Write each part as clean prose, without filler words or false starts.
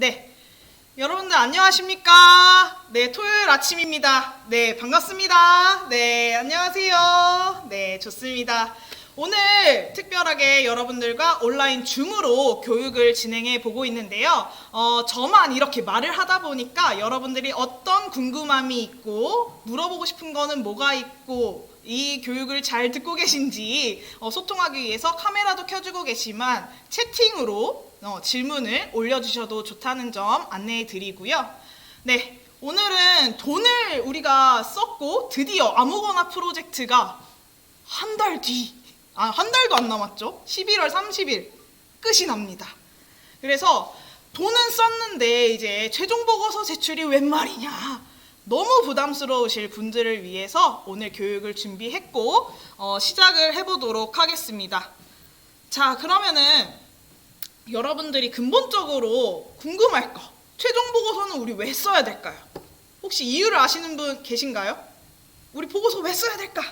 네, 여러분들 안녕하십니까? 네, 토요일 아침입니다. 네, 반갑습니다. 네, 안녕하세요. 네, 좋습니다. 오늘 특별하게 여러분들과 온라인 줌으로 교육을 진행해 보고 있는데요. 저만 이렇게 말을 하다 보니까 여러분들이 어떤 궁금함이 있고 물어보고 싶은 거는 뭐가 있고 이 교육을 잘 듣고 계신지 소통하기 위해서 카메라도 켜주고 계시지만 채팅으로 질문을 올려주셔도 좋다는 점 안내해 드리고요. 네, 오늘은 돈을 우리가 썼고 드디어 아무거나 프로젝트가 한 달도 안 남았죠. 11월 30일 끝이 납니다. 그래서 돈은 썼는데 이제 최종 보고서 제출이 웬 말이냐, 너무 부담스러우실 분들을 위해서 오늘 교육을 준비했고 시작을 해보도록 하겠습니다. 자, 그러면은 여러분들이 근본적으로 궁금할 거, 최종 보고서는 우리 왜 써야 될까요? 혹시 이유를 아시는 분 계신가요? 우리 보고서 왜 써야 될까?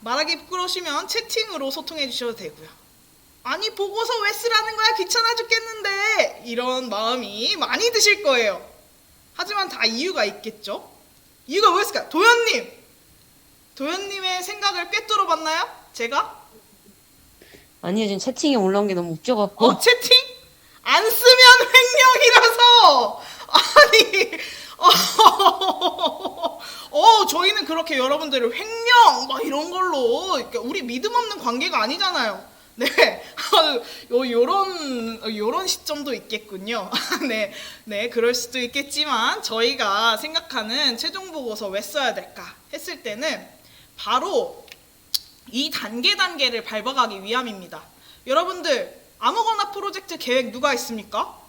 말하기 부끄러우시면 채팅으로 소통해 주셔도 되고요. 아니, 보고서 왜 쓰라는 거야? 귀찮아 죽겠는데, 이런 마음이 많이 드실 거예요. 하지만 다 이유가 있겠죠? 이유가 뭐였을까요? 도현님의 생각을 꿰뚫어 봤나요? 제가? 아니요, 지금 채팅에 올라온 게 너무 웃겨갖고. 채팅? 안 쓰면 횡령이라서! 아니, 저희는 그렇게 여러분들을 횡령, 막 이런 걸로, 그러니까 우리 믿음 없는 관계가 아니잖아요. 네, 요런 시점도 있겠군요. 네, 그럴 수도 있겠지만, 저희가 생각하는 최종 보고서 왜 써야 될까 했을 때는 바로 이 단계를 밟아가기 위함입니다. 여러분들, 아무거나 프로젝트 계획 누가 있습니까?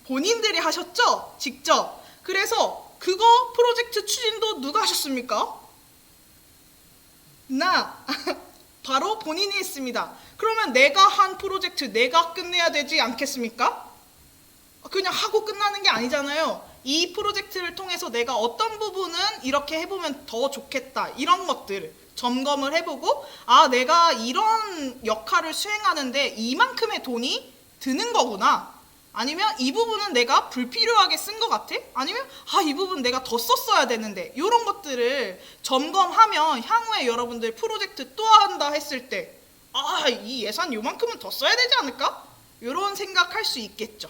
본인들이 하셨죠? 직접. 그래서 그거 프로젝트 추진도 누가 하셨습니까? 바로 본인이 했습니다. 그러면 내가 한 프로젝트 내가 끝내야 되지 않겠습니까? 그냥 하고 끝나는 게 아니잖아요. 이 프로젝트를 통해서 내가 어떤 부분은 이렇게 해보면 더 좋겠다, 이런 것들을 점검을 해보고, 내가 이런 역할을 수행하는데 이만큼의 돈이 드는 거구나, 아니면 이 부분은 내가 불필요하게 쓴 것 같아? 아니면 이 부분 내가 더 썼어야 되는데, 이런 것들을 점검하면 향후에 여러분들 프로젝트 또 한다 했을 때 이 예산 요만큼은 더 써야 되지 않을까? 이런 생각할 수 있겠죠.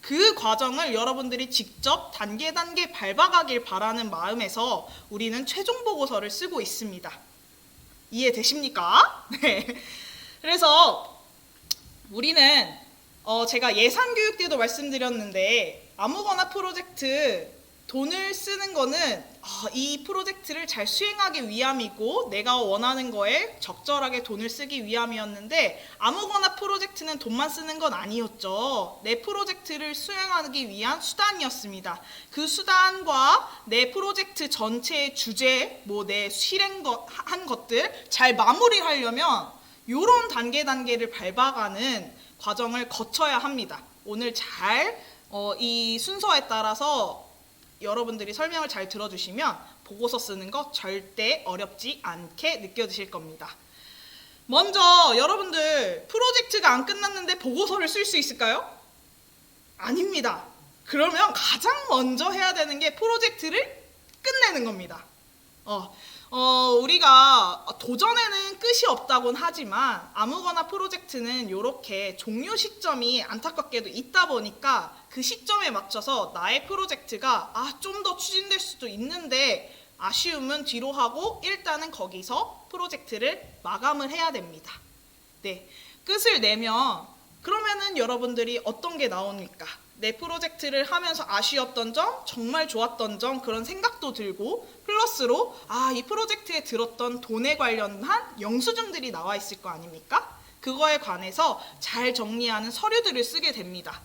그 과정을 여러분들이 직접 단계 밟아가길 바라는 마음에서 우리는 최종 보고서를 쓰고 있습니다. 이해되십니까? 네. 그래서 우리는 제가 예산교육 때도 말씀드렸는데, 아무거나 프로젝트 돈을 쓰는 거는 이 프로젝트를 잘 수행하기 위함이고 내가 원하는 거에 적절하게 돈을 쓰기 위함이었는데, 아무거나 프로젝트는 돈만 쓰는 건 아니었죠. 내 프로젝트를 수행하기 위한 수단이었습니다. 그 수단과 내 프로젝트 전체의 주제, 내 실행한 것들 잘 마무리하려면 이런 단계를 밟아가는 과정을 거쳐야 합니다. 오늘 이 순서에 따라서 여러분들이 설명을 잘 들어주시면 보고서 쓰는 거 절대 어렵지 않게 느껴지실 겁니다. 먼저 여러분들, 프로젝트가 안 끝났는데 보고서를 쓸 수 있을까요? 아닙니다. 그러면 가장 먼저 해야 되는 게 프로젝트를 끝내는 겁니다. 우리가 도전에는 끝이 없다곤 하지만 아무거나 프로젝트는 이렇게 종료 시점이 안타깝게도 있다 보니까 그 시점에 맞춰서 나의 프로젝트가 좀 더 추진될 수도 있는데 아쉬움은 뒤로 하고 일단은 거기서 프로젝트를 마감을 해야 됩니다. 네, 끝을 내면 그러면은 여러분들이 어떤 게 나옵니까? 내 프로젝트를 하면서 아쉬웠던 점, 정말 좋았던 점, 그런 생각도 들고, 플러스로 이 프로젝트에 들었던 돈에 관련한 영수증들이 나와 있을 거 아닙니까? 그거에 관해서 잘 정리하는 서류들을 쓰게 됩니다.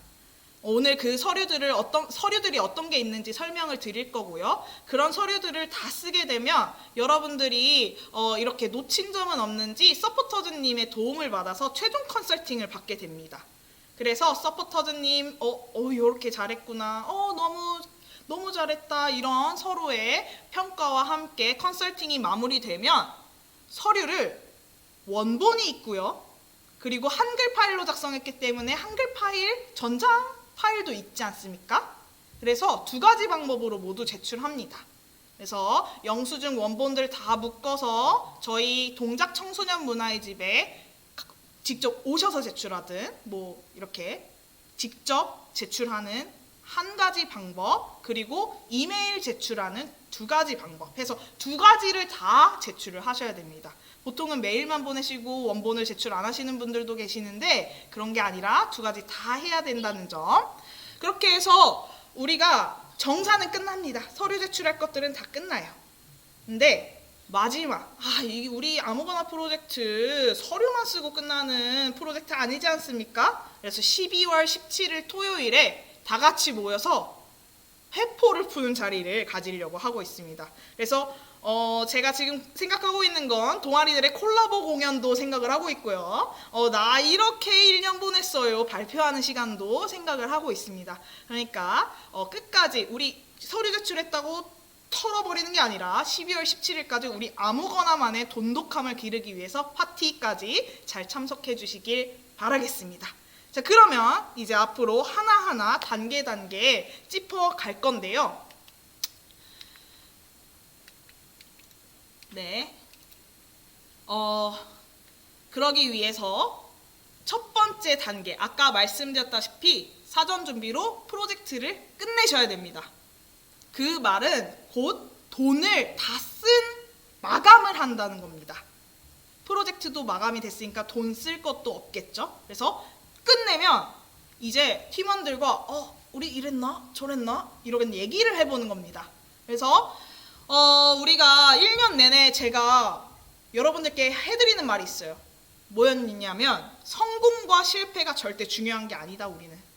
오늘 그 서류들이 어떤 게 있는지 설명을 드릴 거고요. 그런 서류들을 다 쓰게 되면 여러분들이 이렇게 놓친 점은 없는지 서포터즈님의 도움을 받아서 최종 컨설팅을 받게 됩니다. 그래서 서포터즈님, 이렇게 잘했구나, 너무 잘했다, 이런 서로의 평가와 함께 컨설팅이 마무리되면 서류를 원본이 있고요. 그리고 한글 파일로 작성했기 때문에 한글 파일, 전자 파일도 있지 않습니까? 그래서 두 가지 방법으로 모두 제출합니다. 그래서 영수증 원본들 다 묶어서 저희 동작 청소년 문화의 집에 직접 오셔서 제출하든 뭐 이렇게 직접 제출하는 한 가지 방법, 그리고 이메일 제출하는 두 가지 방법 해서 두 가지를 다 제출을 하셔야 됩니다. 보통은 메일만 보내시고 원본을 제출 안 하시는 분들도 계시는데 그런 게 아니라 두 가지 다 해야 된다는 점. 그렇게 해서 우리가 정사는 끝납니다. 서류 제출할 것들은 다 끝나요. 근데 마지막, 우리 아무거나 프로젝트 서류만 쓰고 끝나는 프로젝트 아니지 않습니까? 그래서 12월 17일 토요일에 다 같이 모여서 회포를 푸는 자리를 가지려고 하고 있습니다. 그래서 제가 지금 생각하고 있는 건 동아리들의 콜라보 공연도 생각을 하고 있고요. 나 이렇게 1년 보냈어요. 발표하는 시간도 생각을 하고 있습니다. 그러니까 끝까지 우리 서류 제출했다고 털어버리는 게 아니라 12월 17일까지 우리 아무거나만의 돈독함을 기르기 위해서 파티까지 잘 참석해 주시길 바라겠습니다. 자, 그러면 이제 앞으로 하나하나 단계 짚어 갈 건데요. 네. 그러기 위해서 첫 번째 단계, 아까 말씀드렸다시피 사전 준비로 프로젝트를 끝내셔야 됩니다. 그 말은 곧 돈을 다 쓴 마감을 한다는 겁니다. 프로젝트도 마감이 됐으니까 돈 쓸 것도 없겠죠. 그래서 끝내면 이제 팀원들과 우리 이랬나 저랬나 이런 얘기를 해보는 겁니다. 그래서 우리가 1년 내내 제가 여러분들께 해드리는 말이 있어요. 뭐였냐면 성공과 실패가 절대 중요한 게 아니다. 우리는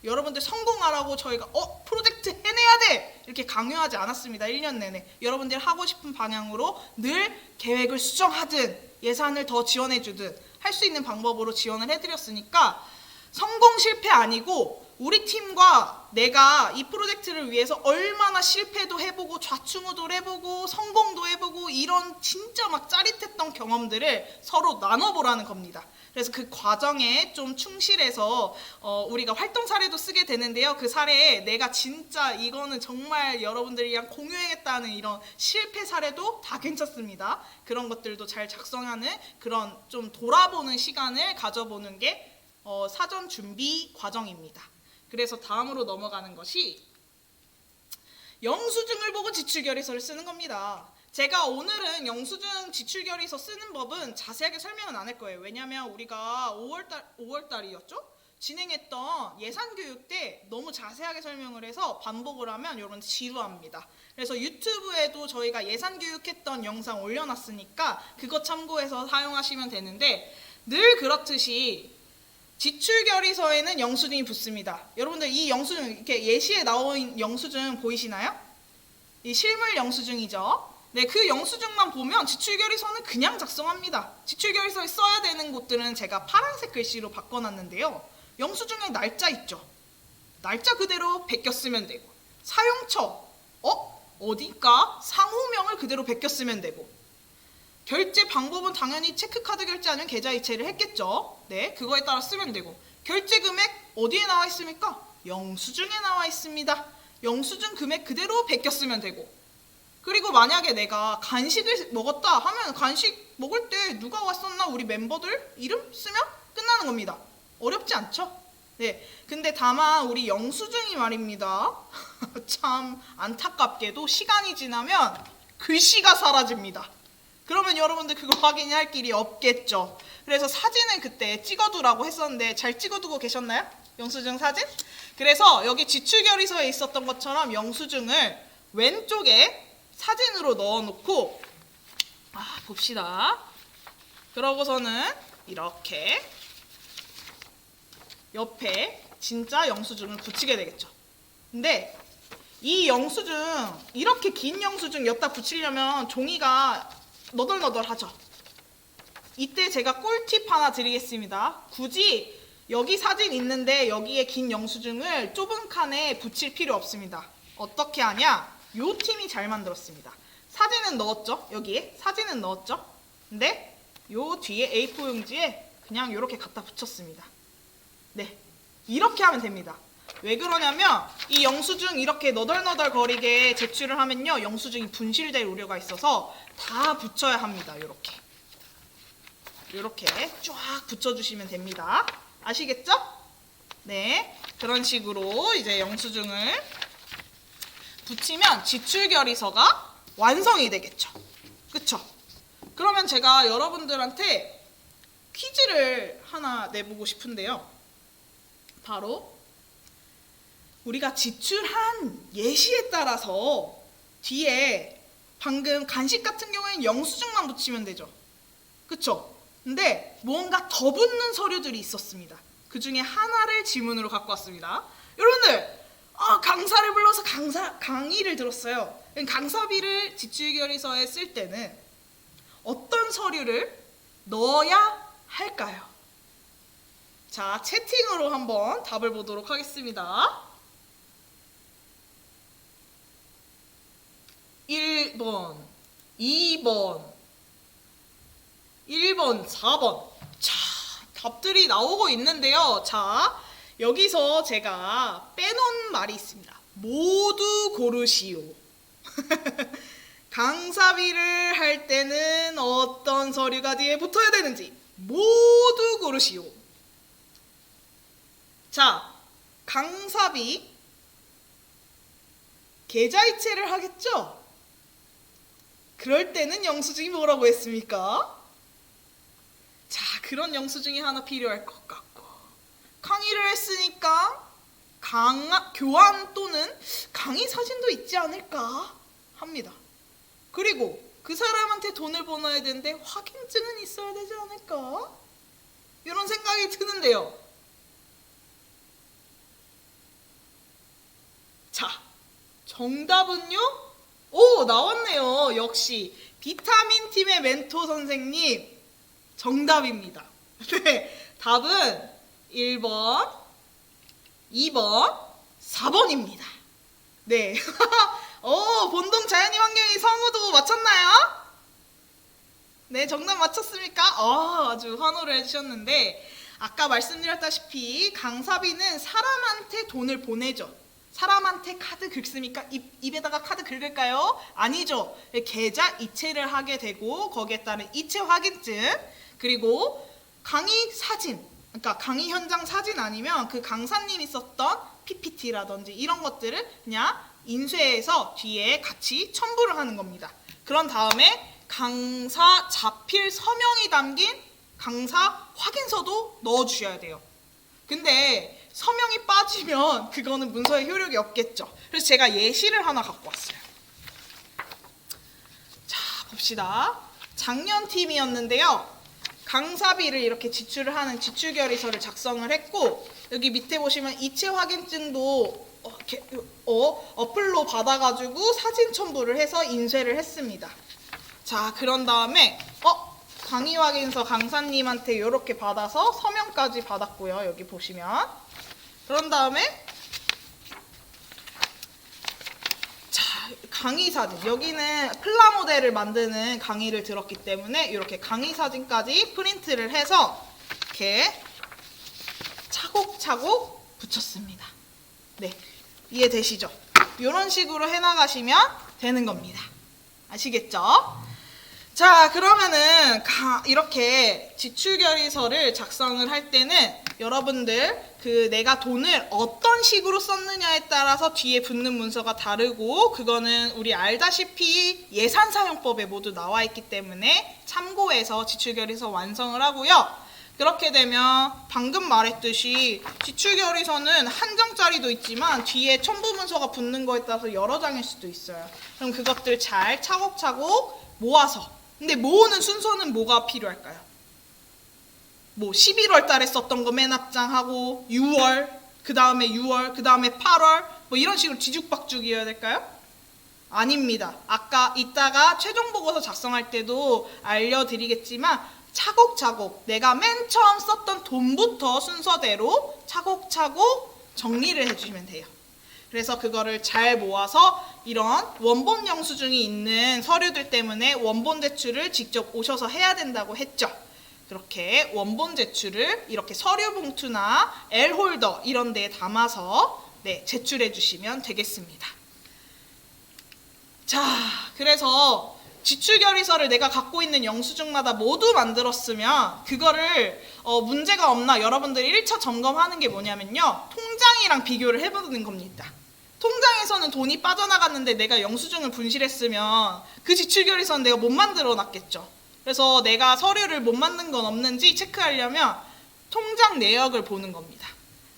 여러분들 성공하라고 저희가 프로젝트 해내야 돼 이렇게 강요하지 않았습니다. 1년 내내 여러분들 하고 싶은 방향으로 늘 계획을 수정하든 예산을 더 지원해주든 할 수 있는 방법으로 지원을 해드렸으니까 성공 실패 아니고 우리 팀과 내가 이 프로젝트를 위해서 얼마나 실패도 해보고 좌충우돌 해보고 성공도 해보고 이런 진짜 막 짜릿했던 경험들을 서로 나눠보라는 겁니다. 그래서 그 과정에 좀 충실해서 우리가 활동 사례도 쓰게 되는데요. 그 사례에 내가 진짜 이거는 정말 여러분들이랑 공유하겠다는 이런 실패 사례도 다 괜찮습니다. 그런 것들도 잘 작성하는 그런 좀 돌아보는 시간을 가져보는 게 사전 준비 과정입니다. 그래서 다음으로 넘어가는 것이 영수증을 보고 지출결의서를 쓰는 겁니다. 제가 오늘은 영수증 지출결의서 쓰는 법은 자세하게 설명은 안 할 거예요. 왜냐하면 우리가 5월달이었죠? 진행했던 예산교육 때 너무 자세하게 설명을 해서 반복을 하면 여러분 지루합니다. 그래서 유튜브에도 저희가 예산교육했던 영상 올려놨으니까 그거 참고해서 사용하시면 되는데 늘 그렇듯이 지출결의서에는 영수증이 붙습니다. 여러분들 이 영수증 이렇게 예시에 나온 영수증 보이시나요? 이 실물 영수증이죠. 네, 그 영수증만 보면 지출결의서는 그냥 작성합니다. 지출결의서에 써야 되는 곳들은 제가 파란색 글씨로 바꿔놨는데요. 영수증에 날짜 있죠. 날짜 그대로 베껴 쓰면 되고 사용처 어디가 상호명을 그대로 베껴 쓰면 되고 결제 방법은 당연히 체크카드 결제 아니면 계좌이체를 했겠죠. 네, 그거에 따라 쓰면 되고 결제 금액 어디에 나와 있습니까? 영수증에 나와 있습니다. 영수증 금액 그대로 베껴 쓰면 되고 그리고 만약에 내가 간식을 먹었다 하면 간식 먹을 때 누가 왔었나 우리 멤버들 이름 쓰면 끝나는 겁니다. 어렵지 않죠? 네, 근데 다만 우리 영수증이 말입니다. 참 안타깝게도 시간이 지나면 글씨가 사라집니다. 그러면 여러분들 그거 확인할 길이 없겠죠. 그래서 사진을 그때 찍어두라고 했었는데 잘 찍어두고 계셨나요? 영수증 사진? 그래서 여기 지출결의서에 있었던 것처럼 영수증을 왼쪽에 사진으로 넣어놓고 봅시다. 그러고서는 이렇게 옆에 진짜 영수증을 붙이게 되겠죠. 근데 이 영수증 이렇게 긴 영수증 여기다 붙이려면 종이가 너덜너덜하죠. 이때 제가 꿀팁 하나 드리겠습니다. 굳이 여기 사진 있는데 여기에 긴 영수증을 좁은 칸에 붙일 필요 없습니다. 어떻게 하냐? 요 팀이 잘 만들었습니다. 사진은 넣었죠? 여기에 사진은 넣었죠? 근데 요 뒤에 A4 용지에 그냥 이렇게 갖다 붙였습니다. 네, 이렇게 하면 됩니다. 왜 그러냐면 이 영수증 이렇게 너덜너덜 거리게 제출을 하면요, 영수증이 분실될 우려가 있어서 다 붙여야 합니다. 이렇게 쫙 붙여주시면 됩니다. 아시겠죠? 네, 그런 식으로 이제 영수증을 붙이면 지출결의서가 완성이 되겠죠. 그쵸? 그러면 제가 여러분들한테 퀴즈를 하나 내보고 싶은데요. 바로 우리가 지출한 예시에 따라서 뒤에 방금 간식 같은 경우에는 영수증만 붙이면 되죠. 그쵸? 근데 무언가 더 붙는 서류들이 있었습니다. 그 중에 하나를 지문으로 갖고 왔습니다. 여러분들, 강사를 불러서 강의를 들었어요. 강사비를 지출결의서에 쓸 때는 어떤 서류를 넣어야 할까요? 자, 채팅으로 한번 답을 보도록 하겠습니다. 1번, 2번, 1번, 4번. 자, 답들이 나오고 있는데요. 자, 여기서 제가 빼놓은 말이 있습니다. 모두 고르시오. 강사비를 할 때는 어떤 서류가 뒤에 붙어야 되는지 모두 고르시오. 자, 강사비 계좌이체를 하겠죠? 그럴 때는 영수증이 뭐라고 했습니까? 자, 그런 영수증이 하나 필요할 것 같고, 강의를 했으니까 교환 또는 강의 사진도 있지 않을까 합니다. 그리고 그 사람한테 돈을 보내야 되는데 확인증은 있어야 되지 않을까? 이런 생각이 드는데요. 자, 정답은요? 오, 나왔네요. 역시 비타민 팀의 멘토 선생님 정답입니다. 네, 답은 1번, 2번, 4번입니다. 네. 본동 자연이 환경이 성우도 맞췄나요? 네, 정답 맞췄습니까? 아주 환호를 해주셨는데, 아까 말씀드렸다시피 강사비는 사람한테 돈을 보내죠. 사람한테 카드 긁습니까? 입에다가 카드 긁을까요? 아니죠. 계좌 이체를 하게 되고 거기에 따른 이체 확인증, 그리고 강의 사진, 그러니까 강의 현장 사진 아니면 그 강사님이 썼던 PPT라든지 이런 것들을 그냥 인쇄해서 뒤에 같이 첨부를 하는 겁니다. 그런 다음에 강사 자필 서명이 담긴 강사 확인서도 넣어주셔야 돼요. 근데 서명이 빠지면 그거는 문서에 효력이 없겠죠. 그래서 제가 예시를 하나 갖고 왔어요. 자, 봅시다. 작년 팀이었는데요. 강사비를 이렇게 지출을 하는 지출결의서를 작성을 했고, 여기 밑에 보시면 이체 확인증도 어플로 받아가지고 사진 첨부를 해서 인쇄를 했습니다. 자, 그런 다음에 강의 확인서 강사님한테 이렇게 받아서 서명까지 받았고요. 여기 보시면. 그런 다음에 자, 강의 사진. 여기는 플라모델을 만드는 강의를 들었기 때문에 이렇게 강의 사진까지 프린트를 해서 이렇게 차곡차곡 붙였습니다. 네, 이해되시죠? 이런 식으로 해나가시면 되는 겁니다. 아시겠죠? 자, 그러면은 이렇게 지출결의서를 작성을 할 때는 여러분들 내가 돈을 어떤 식으로 썼느냐에 따라서 뒤에 붙는 문서가 다르고, 그거는 우리 알다시피 예산사용법에 모두 나와 있기 때문에 참고해서 지출결의서 완성을 하고요. 그렇게 되면 방금 말했듯이 지출결의서는 한 장짜리도 있지만 뒤에 첨부 문서가 붙는 거에 따라서 여러 장일 수도 있어요. 그럼 그것들 잘 차곡차곡 모아서, 근데 모으는 순서는 뭐가 필요할까요? 11월 달에 썼던 거 맨 앞장하고 6월, 그 다음에 6월, 그 다음에 8월 이런 식으로 뒤죽박죽이어야 될까요? 아닙니다. 아까 이따가 최종 보고서 작성할 때도 알려드리겠지만 차곡차곡 내가 맨 처음 썼던 돈부터 순서대로 차곡차곡 정리를 해주시면 돼요. 그래서 그거를 잘 모아서 이런 원본 영수증이 있는 서류들 때문에 원본 제출을 직접 오셔서 해야 된다고 했죠. 그렇게 원본 제출을 이렇게 서류 봉투나 L홀더 이런 데에 담아서 네, 제출해 주시면 되겠습니다. 자, 그래서 지출결의서를 내가 갖고 있는 영수증마다 모두 만들었으면 그거를 문제가 없나 여러분들이 1차 점검하는 게 뭐냐면요. 통장이랑 비교를 해보는 겁니다. 통장에서는 돈이 빠져나갔는데 내가 영수증을 분실했으면 그 지출결의서는 내가 못 만들어 놨겠죠. 그래서 내가 서류를 못 만든 건 없는지 체크하려면 통장 내역을 보는 겁니다.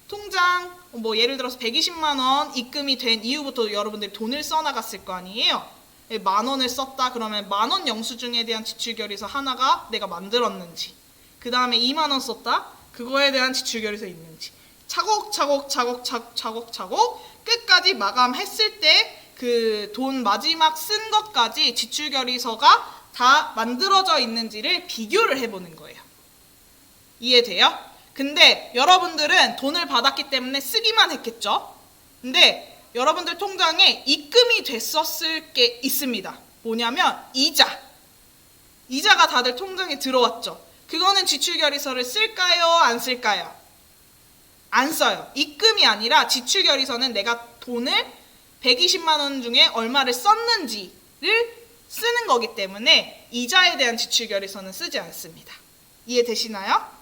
통장 뭐 예를 들어서 120만 원 입금이 된 이후부터 여러분들이 돈을 써나갔을 거 아니에요. 10,000원을 썼다 그러면 10,000원 영수증에 대한 지출결의서 하나가 내가 만들었는지, 그 다음에 20,000원 썼다 그거에 대한 지출결의서 있는지 차곡차곡 끝까지 마감했을 때 그 돈 마지막 쓴 것까지 지출결의서가 다 만들어져 있는지를 비교를 해보는 거예요. 이해돼요? 근데 여러분들은 돈을 받았기 때문에 쓰기만 했겠죠? 근데 여러분들 통장에 입금이 됐었을 게 있습니다. 뭐냐면 이자가 다들 통장에 들어왔죠. 그거는 지출결의서를 쓸까요? 안 쓸까요? 안 써요. 입금이 아니라 지출결의서는 내가 돈을 120만 원 중에 얼마를 썼는지를 쓰는 거기 때문에 이자에 대한 지출결의서는 쓰지 않습니다. 이해되시나요?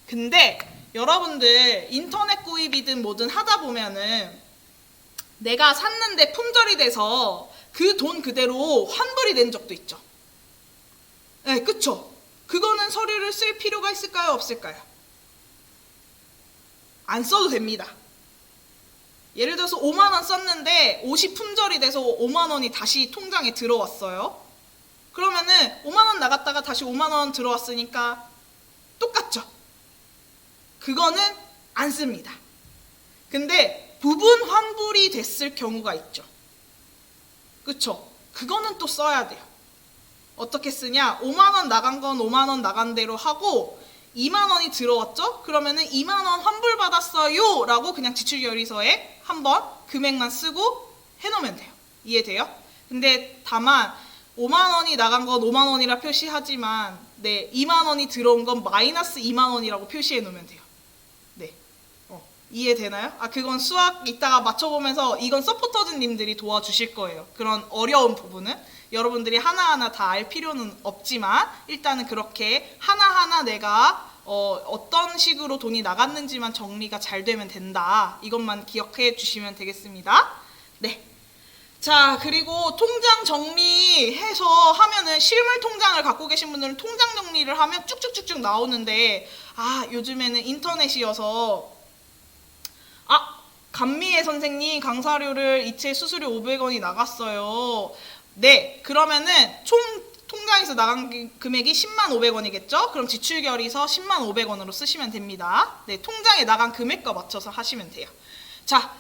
근데 여러분들 인터넷 구입이든 뭐든 하다 보면은 내가 샀는데 품절이 돼서 그 돈 그대로 환불이 된 적도 있죠. 네, 그쵸? 그거는 서류를 쓸 필요가 있을까요? 없을까요? 안 써도 됩니다. 예를 들어서 5만 원 썼는데 옷이 품절이 돼서 5만 원이 다시 통장에 들어왔어요. 그러면은 5만 원 나갔다가 다시 5만 원 들어왔으니까 똑같죠. 그거는 안 씁니다. 근데 부분 환불이 됐을 경우가 있죠. 그쵸? 그거는 또 써야 돼요. 어떻게 쓰냐? 5만 원 나간 건 5만 원 나간 대로 하고 2만 원이 들어왔죠? 그러면은 2만 원 환불 받았어요 라고 그냥 지출결의서에 한번 금액만 쓰고 해놓으면 돼요. 이해돼요? 근데 다만 5만 원이 나간 건 5만 원이라 표시하지만 네, 2만 원이 들어온 건 마이너스 2만 원이라고 표시해 놓으면 돼요. 네, 이해되나요? 그건 수학 이따가 맞춰보면서 이건 서포터즈님들이 도와주실 거예요. 그런 어려운 부분은 여러분들이 하나하나 다 알 필요는 없지만 일단은 그렇게 하나하나 내가 어떤 식으로 돈이 나갔는지만 정리가 잘 되면 된다. 이것만 기억해 주시면 되겠습니다. 네. 자, 그리고 통장 정리해서 하면은 실물 통장을 갖고 계신 분들은 통장 정리를 하면 쭉쭉쭉쭉 나오는데 요즘에는 인터넷이어서 감미애 선생님 강사료를 이체 수수료 500원이 나갔어요. 네, 그러면은 총 통장에서 나간 금액이 10만 500원이겠죠? 그럼 지출결의서 10만 500원으로 쓰시면 됩니다. 네, 통장에 나간 금액과 맞춰서 하시면 돼요. 자,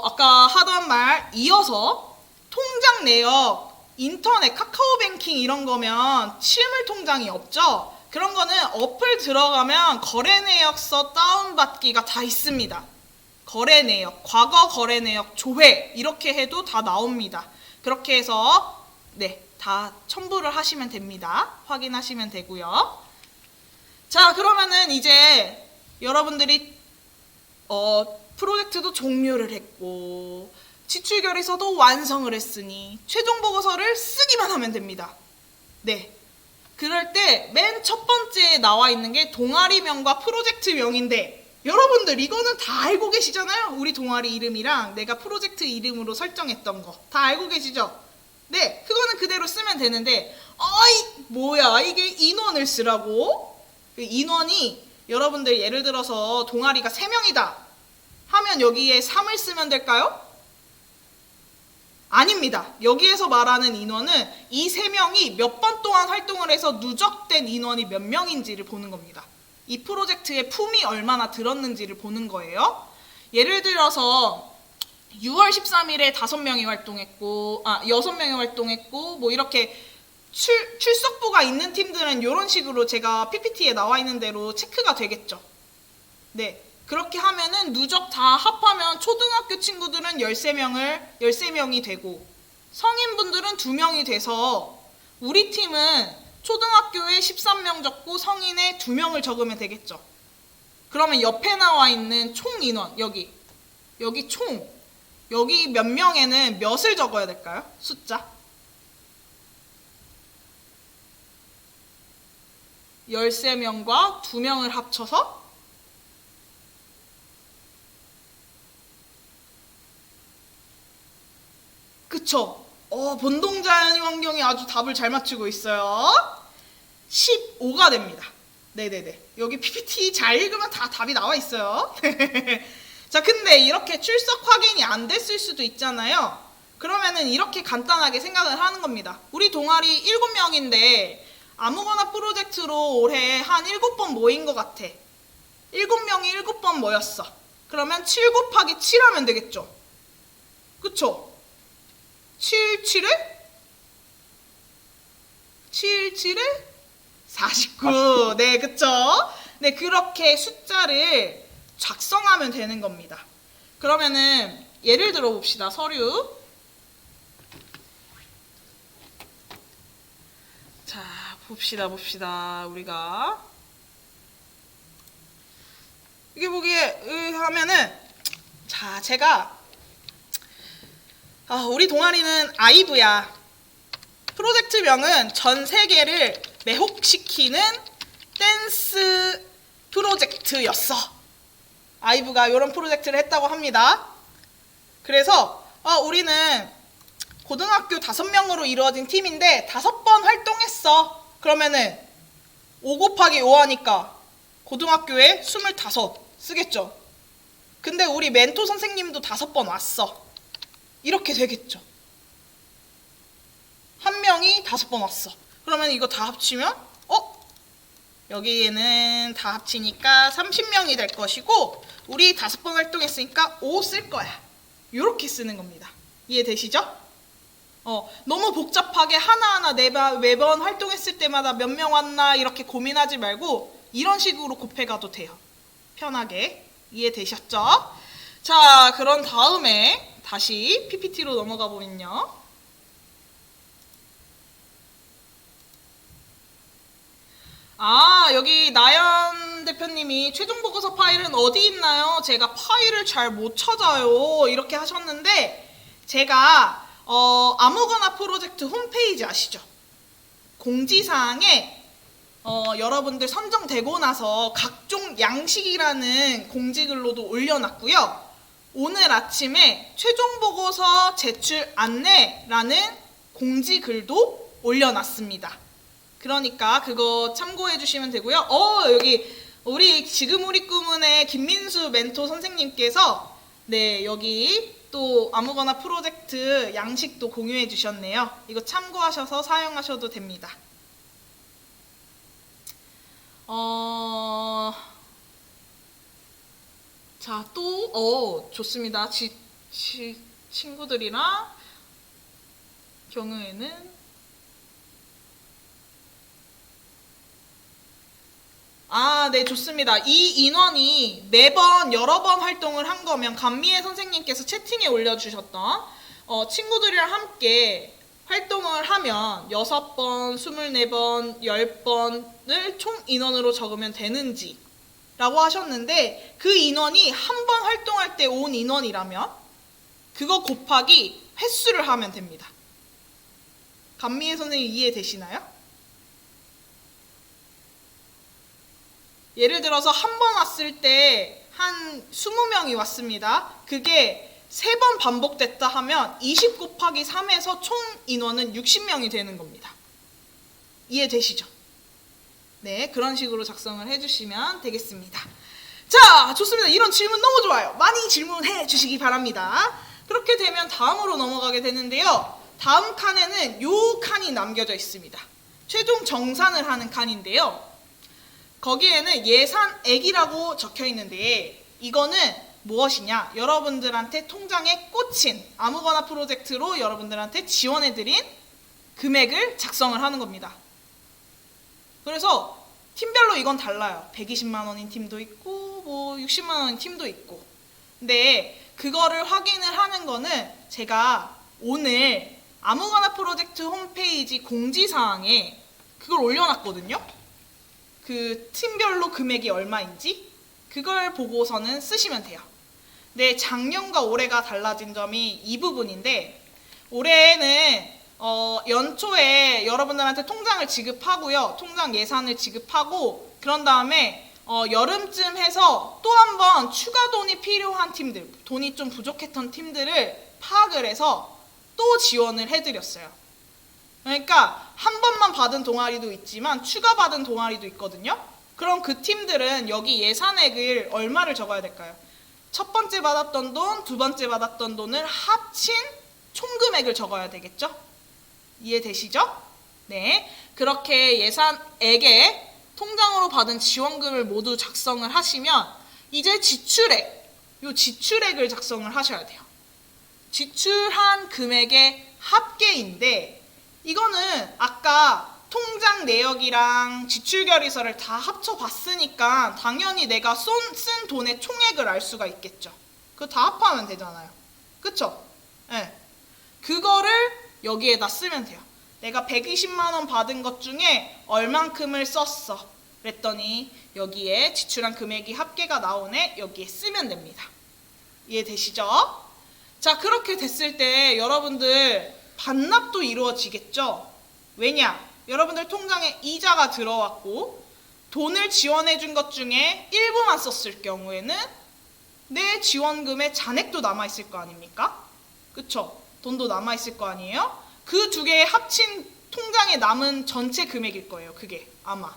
아까 하던 말 이어서 통장 내역, 인터넷, 카카오뱅킹 이런 거면 실물 통장이 없죠? 그런 거는 어플 들어가면 거래 내역서 다운받기가 다 있습니다. 거래 내역, 과거 거래 내역, 조회 이렇게 해도 다 나옵니다. 그렇게 해서 네, 다 첨부를 하시면 됩니다. 확인하시면 되고요. 자, 그러면은 이제 여러분들이 프로젝트도 종료를 했고 지출결의서도 완성을 했으니 최종 보고서를 쓰기만 하면 됩니다. 네, 그럴 때 맨 첫 번째에 나와 있는 게 동아리명과 프로젝트명인데 여러분들 이거는 다 알고 계시잖아요. 우리 동아리 이름이랑 내가 프로젝트 이름으로 설정했던 거 다 알고 계시죠? 네, 그거는 그대로 쓰면 되는데 뭐야 이게 인원을 쓰라고? 인원이 여러분들 예를 들어서 동아리가 3명이다 하면 여기에 3을 쓰면 될까요? 아닙니다. 여기에서 말하는 인원은 이 3명이 몇 번 동안 활동을 해서 누적된 인원이 몇 명인지를 보는 겁니다. 이 프로젝트의 품이 얼마나 들었는지를 보는 거예요. 예를 들어서 6월 13일에 5명이 활동했고 6명이 활동했고 뭐 이렇게 출석부가 있는 팀들은 이런 식으로 제가 PPT에 나와 있는 대로 체크가 되겠죠. 네, 그렇게 하면은 누적 다 합하면 초등학교 친구들은 13명이 되고 성인분들은 2명이 돼서 우리 팀은 초등학교에 13명 적고 성인에 2명을 적으면 되겠죠. 그러면 옆에 나와 있는 총 인원, 여기 총, 여기 몇 명에는 몇을 적어야 될까요? 숫자. 13명과 2명을 합쳐서 그쵸? 본동자연이 환경이 아주 답을 잘 맞추고 있어요. 15가 됩니다. 네네네. 여기 PPT 잘 읽으면 다 답이 나와 있어요. 자, 근데 이렇게 출석 확인이 안 됐을 수도 있잖아요. 그러면은 이렇게 간단하게 생각을 하는 겁니다. 우리 동아리 7명인데 아무거나 프로젝트로 올해 한 7번 모인 것 같아. 7명이 7번 모였어. 그러면 7 곱하기 7 하면 되겠죠? 그쵸? 7, 7에 49. 네, 그쵸? 네, 그렇게 숫자를 작성하면 되는 겁니다. 그러면은 예를 들어 봅시다. 서류. 자, 봅시다. 우리가 이게 보기에 하면은 자, 제가 우리 동아리는 아이브야. 프로젝트명은 전 세계를 매혹시키는 댄스 프로젝트였어. 아이브가 이런 프로젝트를 했다고 합니다. 그래서 우리는 고등학교 5명으로 이루어진 팀인데 5번 활동했어. 그러면은 5 곱하기 5 하니까 고등학교에 25 쓰겠죠. 근데 우리 멘토 선생님도 5번 왔어. 이렇게 되겠죠. 한 명이 5번 왔어. 그러면 이거 다 합치면 여기에는 다 합치니까 30명이 될 것이고 우리 5번 활동했으니까 5 쓸 거야. 이렇게 쓰는 겁니다. 이해되시죠? 너무 복잡하게 하나하나 매번 활동했을 때마다 몇 명 왔나 이렇게 고민하지 말고 이런 식으로 곱해가도 돼요. 편하게. 이해되셨죠? 자, 그런 다음에 다시 PPT로 넘어가 보면요. 여기 나연 대표님이 최종 보고서 파일은 어디 있나요? 제가 파일을 잘 못 찾아요. 이렇게 하셨는데 제가 아무거나 프로젝트 홈페이지 아시죠? 공지사항에 여러분들 선정되고 나서 각종 양식이라는 공지글로도 올려놨고요. 오늘 아침에 최종 보고서 제출 안내라는 공지글도 올려놨습니다. 그러니까 그거 참고해 주시면 되고요. 여기 지금 우리 꿈은의 김민수 멘토 선생님께서 네, 여기 또 아무거나 프로젝트 양식도 공유해 주셨네요. 이거 참고하셔서 사용하셔도 됩니다. 자, 또 좋습니다. 친구들이랑 경우에는 네, 좋습니다. 이 인원이 매번 여러 번 활동을 한 거면 감미애 선생님께서 채팅에 올려주셨던 친구들이랑 함께 활동을 하면 6번, 24번, 10번을 총 인원으로 적으면 되는지 라고 하셨는데 그 인원이 한 번 활동할 때 온 인원이라면 그거 곱하기 횟수를 하면 됩니다. 감미애 선생님 이해되시나요? 예를 들어서 한 번 왔을 때 한 20명이 왔습니다. 그게 3번 반복됐다 하면 20 곱하기 3에서 총 인원은 60명이 되는 겁니다. 이해되시죠? 네, 그런 식으로 작성을 해주시면 되겠습니다. 자, 좋습니다. 이런 질문 너무 좋아요. 많이 질문해 주시기 바랍니다. 그렇게 되면 다음으로 넘어가게 되는데요. 다음 칸에는 요 칸이 남겨져 있습니다. 최종 정산을 하는 칸인데요. 거기에는 예산액이라고 적혀 있는데 이거는 무엇이냐? 여러분들한테 통장에 꽂힌 아무거나 프로젝트로 여러분들한테 지원해드린 금액을 작성을 하는 겁니다. 그래서 팀별로 이건 달라요. 120만 원인 팀도 있고 뭐 60만 원인 팀도 있고. 근데 그거를 확인을 하는 거는 제가 오늘 아무거나 프로젝트 홈페이지 공지사항에 그걸 올려놨거든요. 그 팀별로 금액이 얼마인지 그걸 보고서는 쓰시면 돼요. 네, 작년과 올해가 달라진 점이 이 부분인데, 올해는 연초에 여러분들한테 통장을 지급하고요. 통장 예산을 지급하고, 그런 다음에 여름쯤 해서 또 한 번 추가 돈이 필요한 팀들, 돈이 좀 부족했던 팀들을 파악을 해서 또 지원을 해드렸어요. 그러니까 한 번만 받은 동아리도 있지만 추가 받은 동아리도 있거든요. 그럼 그 팀들은 여기 예산액을 얼마를 적어야 될까요? 첫 번째 받았던 돈, 두 번째 받았던 돈을 합친 총금액을 적어야 되겠죠? 이해되시죠? 네. 그렇게 예산액에 통장으로 받은 지원금을 모두 작성을 하시면 이제 지출액, 요 지출액을 작성을 하셔야 돼요. 지출한 금액의 합계인데, 이거는 아까 통장 내역이랑 지출 결의서를 다 합쳐봤으니까 당연히 내가 쓴 돈의 총액을 알 수가 있겠죠. 그거 다 합하면 되잖아요. 그쵸? 네. 그거를 여기에다 쓰면 돼요. 내가 120만 원 받은 것 중에 얼만큼을 썼어. 그랬더니 여기에 지출한 금액이 합계가 나오네. 여기에 쓰면 됩니다. 이해되시죠? 자, 그렇게 됐을 때 여러분들 반납도 이루어지겠죠? 왜냐? 여러분들 통장에 이자가 들어왔고 돈을 지원해 준 것 중에 일부만 썼을 경우에는 내 지원금의 잔액도 남아있을 거 아닙니까? 그쵸? 돈도 남아있을 거 아니에요? 그 두 개의 합친 통장에 남은 전체 금액일 거예요. 그게 아마.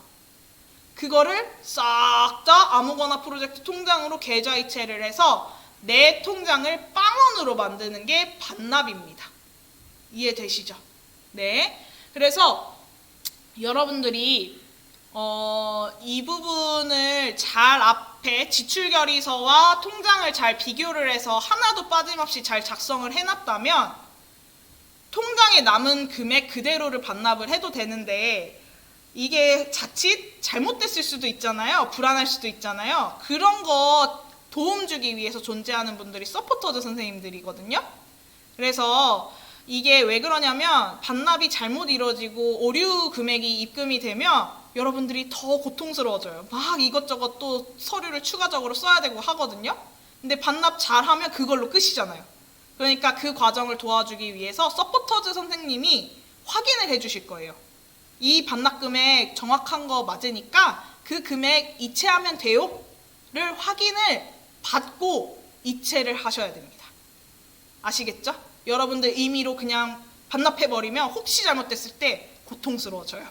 그거를 싹 다 아무거나 프로젝트 통장으로 계좌이체를 해서 내 통장을 빵원으로 만드는 게 반납입니다. 이해되시죠? 네. 그래서 여러분들이 이 부분을 잘 앞에 지출결의서와 통장을 잘 비교를 해서 하나도 빠짐없이 잘 작성을 해놨다면 통장에 남은 금액 그대로를 반납을 해도 되는데, 이게 자칫 잘못됐을 수도 있잖아요. 불안할 수도 있잖아요. 그런 거 도움 주기 위해서 존재하는 분들이 서포터즈 선생님들이거든요. 그래서 이게 왜 그러냐면 반납이 잘못 이루어지고 오류 금액이 입금이 되면 여러분들이 더 고통스러워져요. 막 이것저것 또 서류를 추가적으로 써야 되고 하거든요. 근데 반납 잘하면 그걸로 끝이잖아요. 그러니까 그 과정을 도와주기 위해서 서포터즈 선생님이 확인을 해주실 거예요. 이 반납 금액 정확한 거 맞으니까 그 금액 이체하면 돼요? 를 확인을 받고 이체를 하셔야 됩니다. 아시겠죠? 여러분들 임의로 그냥 반납해버리면 혹시 잘못됐을 때 고통스러워져요.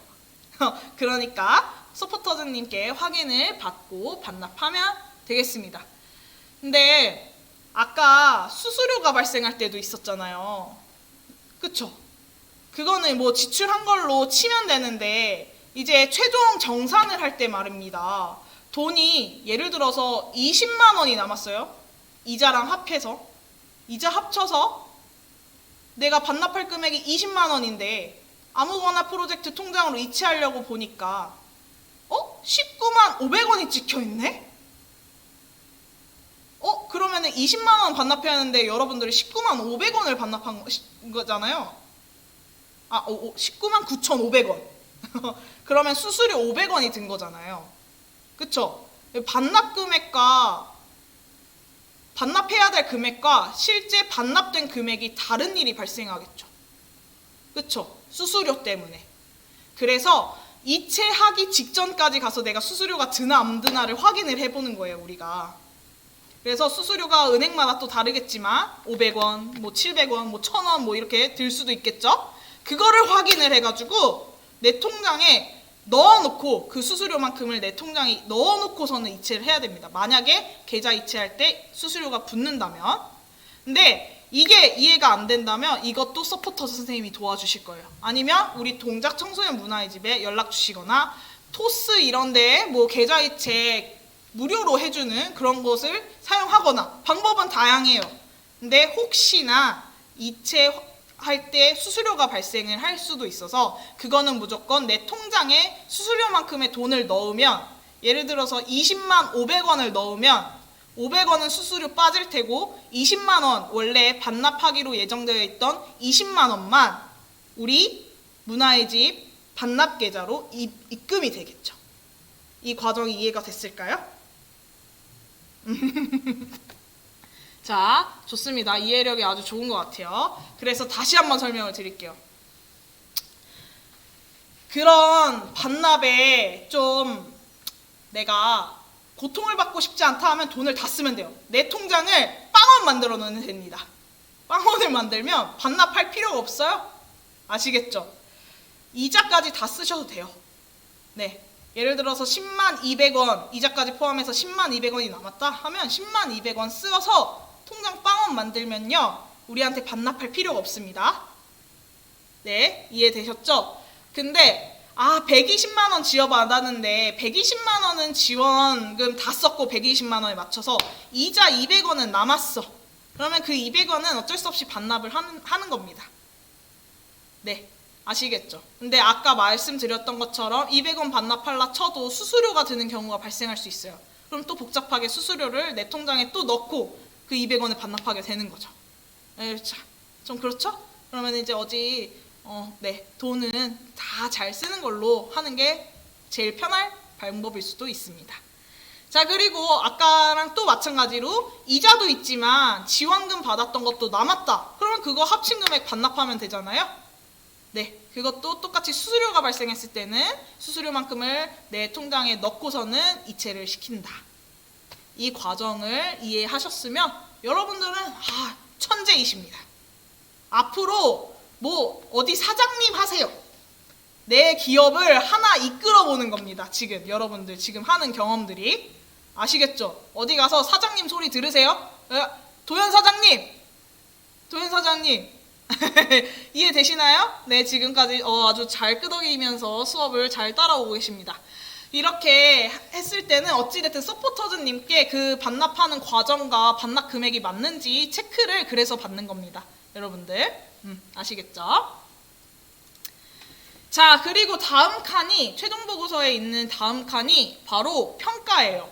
그러니까 서포터즈님께 확인을 받고 반납하면 되겠습니다. 근데 아까 수수료가 발생할 때도 있었잖아요. 그쵸? 그거는 뭐 지출한 걸로 치면 되는데 이제 최종 정산을 할 때 말입니다. 돈이 예를 들어서 20만 원이 남았어요. 이자랑 합해서. 이자 합쳐서 내가 반납할 금액이 20만 원인데 아무거나 프로젝트 통장으로 이체하려고 보니까 19만 500원이 찍혀있네? 그러면은 20만 원 반납해야 하는데 여러분들이 19만 500원을 반납한 거잖아요. 19만 9,500원. 그러면 수수료 500원이 든 거잖아요. 그쵸? 반납 금액과 반납해야 될 금액과 실제 반납된 금액이 다른 일이 발생하겠죠. 그쵸? 수수료 때문에. 그래서 이체하기 직전까지 가서 내가 수수료가 드나 안 드나를 확인을 해보는 거예요, 우리가. 그래서 수수료가 은행마다 또 다르겠지만 500원, 뭐 700원, 뭐 1000원 뭐 이렇게 들 수도 있겠죠? 그거를 확인을 해가지고 내 통장에 넣어놓고 그 수수료만큼을 내 통장에 넣어놓고서는 이체를 해야 됩니다. 만약에 계좌 이체할 때 수수료가 붙는다면. 근데 이게 이해가 안 된다면 이것도 서포터즈 선생님이 도와주실 거예요. 아니면 우리 동작 청소년 문화의 집에 연락 주시거나 토스 이런 데에 뭐 계좌 이체 무료로 해주는 그런 곳을 사용하거나 방법은 다양해요. 근데 혹시나 이체할 때 수수료가 발생을 할 수도 있어서 그거는 무조건 내 통장에 수수료만큼의 돈을 넣으면 예를 들어서 20만 500원을 넣으면 500원은 수수료 빠질 테고 20만 원 원래 반납하기로 예정되어 있던 20만 원만 우리 문화의 집 반납 계좌로 입금이 되겠죠. 이 과정이 이해가 됐을까요? 자, 좋습니다. 이해력이 아주 좋은 것 같아요. 그래서 다시 한번 설명을 드릴게요. 그런 반납에 좀 내가 고통을 받고 싶지 않다 하면 돈을 다 쓰면 돼요. 내 통장을 빵원 만들어 놓으면 됩니다. 빵원을 만들면 반납할 필요가 없어요. 아시겠죠? 이자까지 다 쓰셔도 돼요. 네. 예를 들어서 10만 200원, 이자까지 포함해서 10만 200원이 남았다 하면 10만 200원 쓰어서 통장 빵원 만들면요. 우리한테 반납할 필요가 없습니다. 네. 이해되셨죠? 근데 120만 원 지원받았는데 120만 원은 지원금 다 썼고 120만 원에 맞춰서 이자 200원은 남았어. 그러면 그 200원은 어쩔 수 없이 반납을 하는 겁니다. 네. 아시겠죠? 근데 아까 말씀드렸던 것처럼 200원 반납하려 쳐도 수수료가 드는 경우가 발생할 수 있어요. 그럼 또 복잡하게 수수료를 내 통장에 또 넣고 그 200원을 반납하게 되는 거죠. 자, 좀 그렇죠? 그러면 이제 네, 돈은 다 잘 쓰는 걸로 하는 게 제일 편할 방법일 수도 있습니다. 자, 그리고 아까랑 또 마찬가지로 이자도 있지만 지원금 받았던 것도 남았다. 그러면 그거 합친 금액 반납하면 되잖아요. 네, 그것도 똑같이 수수료가 발생했을 때는 수수료만큼을 내 통장에 넣고서는 이체를 시킨다. 이 과정을 이해하셨으면 여러분들은 천재이십니다. 앞으로 어디 사장님 하세요. 내 기업을 하나 이끌어 보는 겁니다. 지금 여러분들 지금 하는 경험들이 아시겠죠? 어디 가서 사장님 소리 들으세요? 도현 사장님 이해되시나요? 네, 지금까지 아주 잘 끄덕이면서 수업을 잘 따라오고 계십니다. 이렇게 했을 때는 어찌됐든 서포터즈님께 그 반납하는 과정과 반납 금액이 맞는지 체크를 그래서 받는 겁니다. 여러분들 아시겠죠? 자, 그리고 다음 칸이 최종 보고서에 있는 다음 칸이 바로 평가예요.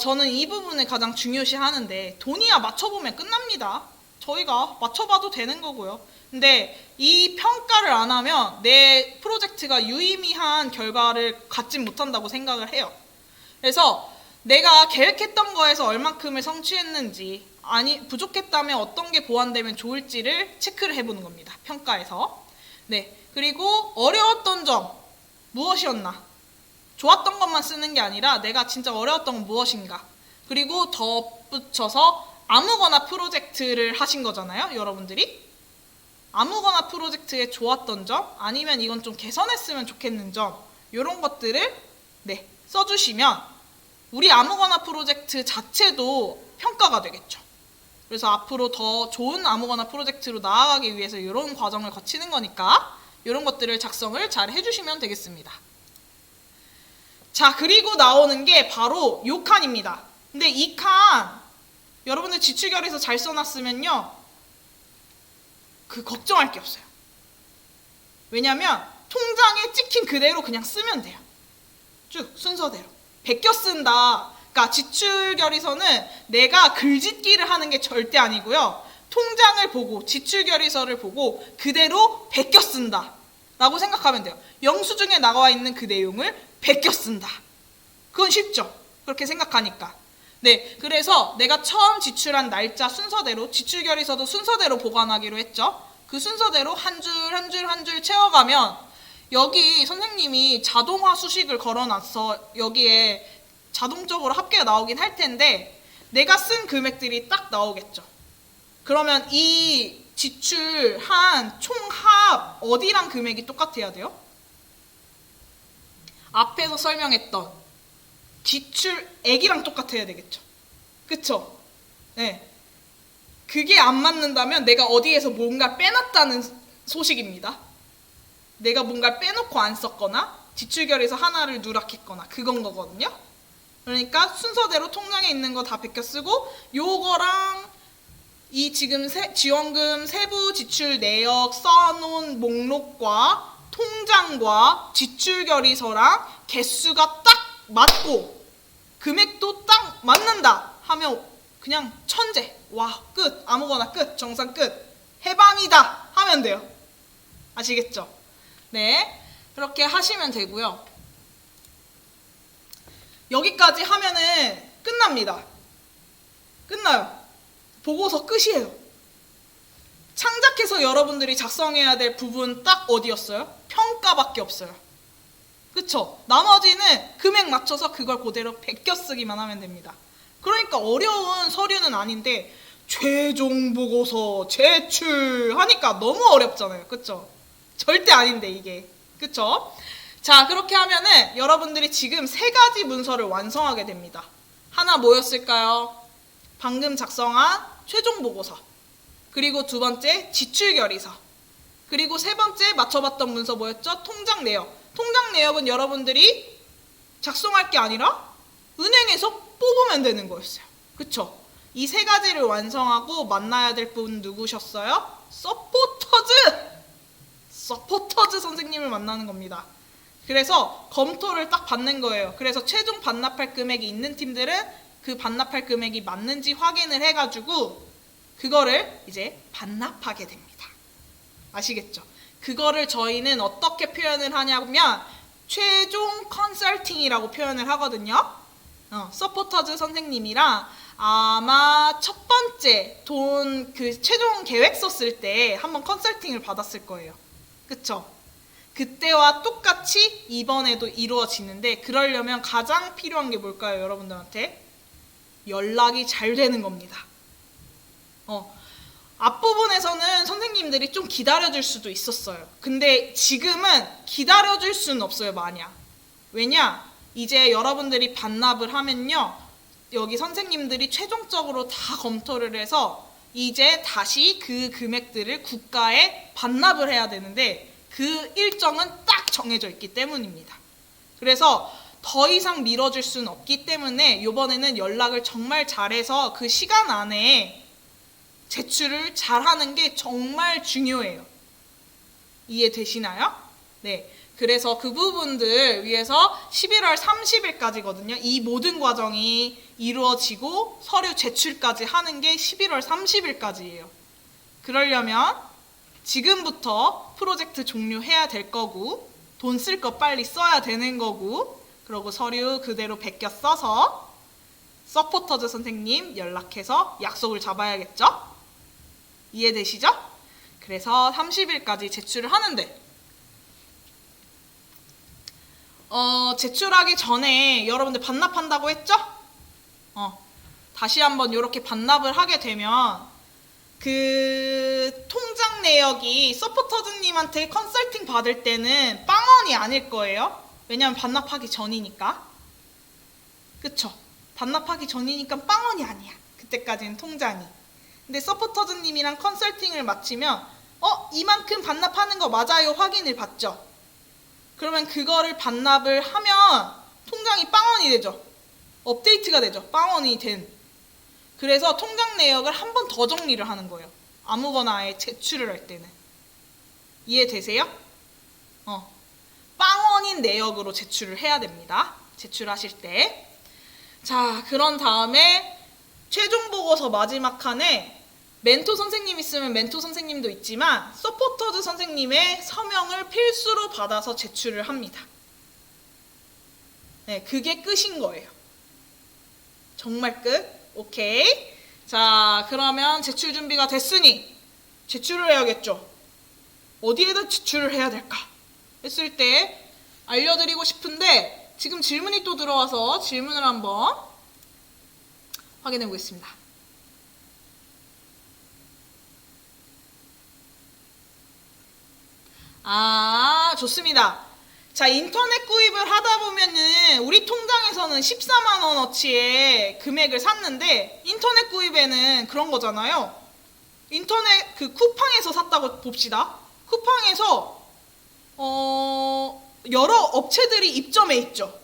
저는 이 부분을 가장 중요시 하는데 돈이야 맞춰보면 끝납니다. 저희가 맞춰봐도 되는 거고요. 근데 이 평가를 안 하면 내 프로젝트가 유의미한 결과를 갖지 못한다고 생각을 해요. 그래서 내가 계획했던 거에서 얼만큼을 성취했는지 부족했다면 어떤 게 보완되면 좋을지를 체크를 해보는 겁니다. 평가에서. 네. 그리고 어려웠던 점 무엇이었나? 좋았던 것만 쓰는 게 아니라 내가 진짜 어려웠던 건 무엇인가? 그리고 덧붙여서 아무거나 프로젝트를 하신 거잖아요, 여러분들이. 아무거나 프로젝트에 좋았던 점, 아니면 이건 좀 개선했으면 좋겠는 점, 이런 것들을 써주시면 우리 아무거나 프로젝트 자체도 평가가 되겠죠. 그래서 앞으로 더 좋은 아무거나 프로젝트로 나아가기 위해서 이런 과정을 거치는 거니까 이런 것들을 작성을 잘 해주시면 되겠습니다. 자, 그리고 나오는 게 바로 이 칸입니다. 근데 이 칸 여러분들 지출결에서 잘 써놨으면요 걱정할 게 없어요. 왜냐면 통장에 찍힌 그대로 그냥 쓰면 돼요. 쭉 순서대로 베껴 쓴다. 그러니까 지출결의서는 내가 글짓기를 하는 게 절대 아니고요. 통장을 보고 지출결의서를 보고 그대로 베껴 쓴다 라고 생각하면 돼요. 영수증에 나와 있는 그 내용을 베껴 쓴다. 그건 쉽죠. 그렇게 생각하니까. 네, 그래서 내가 처음 지출한 날짜 순서대로 지출결의서도 순서대로 보관하기로 했죠. 그 순서대로 한 줄 한 줄 한 줄 채워가면 여기 선생님이 자동화 수식을 걸어놔서 여기에 자동적으로 합계가 나오긴 할 텐데 내가 쓴 금액들이 딱 나오겠죠. 그러면 이 지출한 총합 어디랑 금액이 똑같아야 돼요? 앞에서 설명했던 지출액이랑 똑같아야 되겠죠. 그쵸? 네. 그게 안 맞는다면 내가 어디에서 뭔가 빼놨다는 소식입니다. 내가 뭔가 빼놓고 안 썼거나 지출결에서 하나를 누락했거나 그건 거거든요. 그러니까 순서대로 통장에 있는 거 다 베껴 쓰고 요거랑 이 지금 지원금 세부 지출 내역 써놓은 목록과 통장과 지출결의서랑 개수가 딱 맞고 금액도 딱 맞는다 하면 그냥 천재. 와, 끝. 아무거나 끝. 정산 끝. 해방이다 하면 돼요. 아시겠죠? 네. 그렇게 하시면 되고요. 여기까지 하면은 끝납니다. 끝나요. 보고서 끝이에요. 창작해서 여러분들이 작성해야 될 부분 딱 어디였어요? 평가밖에 없어요. 그쵸? 나머지는 금액 맞춰서 그걸 그대로 베껴 쓰기만 하면 됩니다. 그러니까 어려운 서류는 아닌데 최종 보고서 제출하니까 너무 어렵잖아요. 그쵸? 절대 아닌데 이게. 그쵸? 자, 그렇게 하면은 여러분들이 지금 3가지 문서를 완성하게 됩니다. 하나 뭐였을까요? 방금 작성한 최종 보고서. 그리고 2번째 지출 결의서. 그리고 3번째 맞춰봤던 문서 뭐였죠? 통장 내역. 통장 내역은 여러분들이 작성할 게 아니라 은행에서 뽑으면 되는 거였어요. 그쵸? 이 3가지를 완성하고 만나야 될 분 누구셨어요? 서포터즈 선생님을 만나는 겁니다. 그래서 검토를 딱 받는 거예요. 그래서 최종 반납할 금액이 있는 팀들은 그 반납할 금액이 맞는지 확인을 해가지고 그거를 이제 반납하게 됩니다. 아시겠죠? 그거를 저희는 어떻게 표현을 하냐면 최종 컨설팅이라고 표현을 하거든요. 서포터즈 선생님이랑 아마 첫 번째 돈 그 최종 계획서 쓸 때 한번 컨설팅을 받았을 거예요. 그쵸? 그때와 똑같이 이번에도 이루어지는데 그러려면 가장 필요한 게 뭘까요, 여러분들한테? 연락이 잘 되는 겁니다. 앞부분에서는 선생님들이 좀 기다려줄 수도 있었어요. 근데 지금은 기다려줄 수는 없어요, 마냥. 왜냐? 이제 여러분들이 반납을 하면요. 여기 선생님들이 최종적으로 다 검토를 해서 이제 다시 그 금액들을 국가에 반납을 해야 되는데 그 일정은 딱 정해져 있기 때문입니다. 그래서 더 이상 미뤄줄 수는 없기 때문에 이번에는 연락을 정말 잘해서 그 시간 안에 제출을 잘하는 게 정말 중요해요. 이해되시나요? 네. 그래서 그 부분들 위해서 11월 30일까지거든요. 이 모든 과정이 이루어지고 서류 제출까지 하는 게 11월 30일까지예요. 그러려면 지금부터 프로젝트 종료해야 될 거고 돈 쓸 거 빨리 써야 되는 거고 그리고 서류 그대로 베껴 써서 서포터즈 선생님 연락해서 약속을 잡아야겠죠? 이해되시죠? 그래서 30일까지 제출을 하는데 제출하기 전에 여러분들 반납한다고 했죠? 다시 한번 이렇게 반납을 하게 되면 그 통장 내역이 서포터즈님한테 컨설팅 받을 때는 빵원이 아닐 거예요. 왜냐면 반납하기 전이니까. 그쵸? 반납하기 전이니까 빵원이 아니야. 그때까지는 통장이. 근데 서포터즈님이랑 컨설팅을 마치면 이만큼 반납하는 거 맞아요 확인을 받죠. 그러면 그거를 반납을 하면 통장이 빵원이 되죠. 업데이트가 되죠. 빵원이 된. 그래서 통장 내역을 한 번 더 정리를 하는 거예요. 아무거나 아예 제출을 할 때는. 이해되세요? 빵원인 내역으로 제출을 해야 됩니다. 제출하실 때. 자, 그런 다음에 최종 보고서 마지막 칸에 멘토 선생님 있으면 멘토 선생님도 있지만 서포터즈 선생님의 서명을 필수로 받아서 제출을 합니다. 네, 그게 끝인 거예요. 정말 끝? 오케이. 자, 그러면 제출 준비가 됐으니 제출을 해야겠죠. 어디에다 제출을 해야 될까? 했을 때 알려드리고 싶은데 지금 질문이 또 들어와서 질문을 한번 확인해 보겠습니다. 좋습니다. 자, 인터넷 구입을 하다 보면은 우리 통장에서는 14만 원어치의 금액을 샀는데 인터넷 구입에는 그런 거잖아요. 인터넷 그 쿠팡에서 샀다고 봅시다. 쿠팡에서 여러 업체들이 입점해 있죠.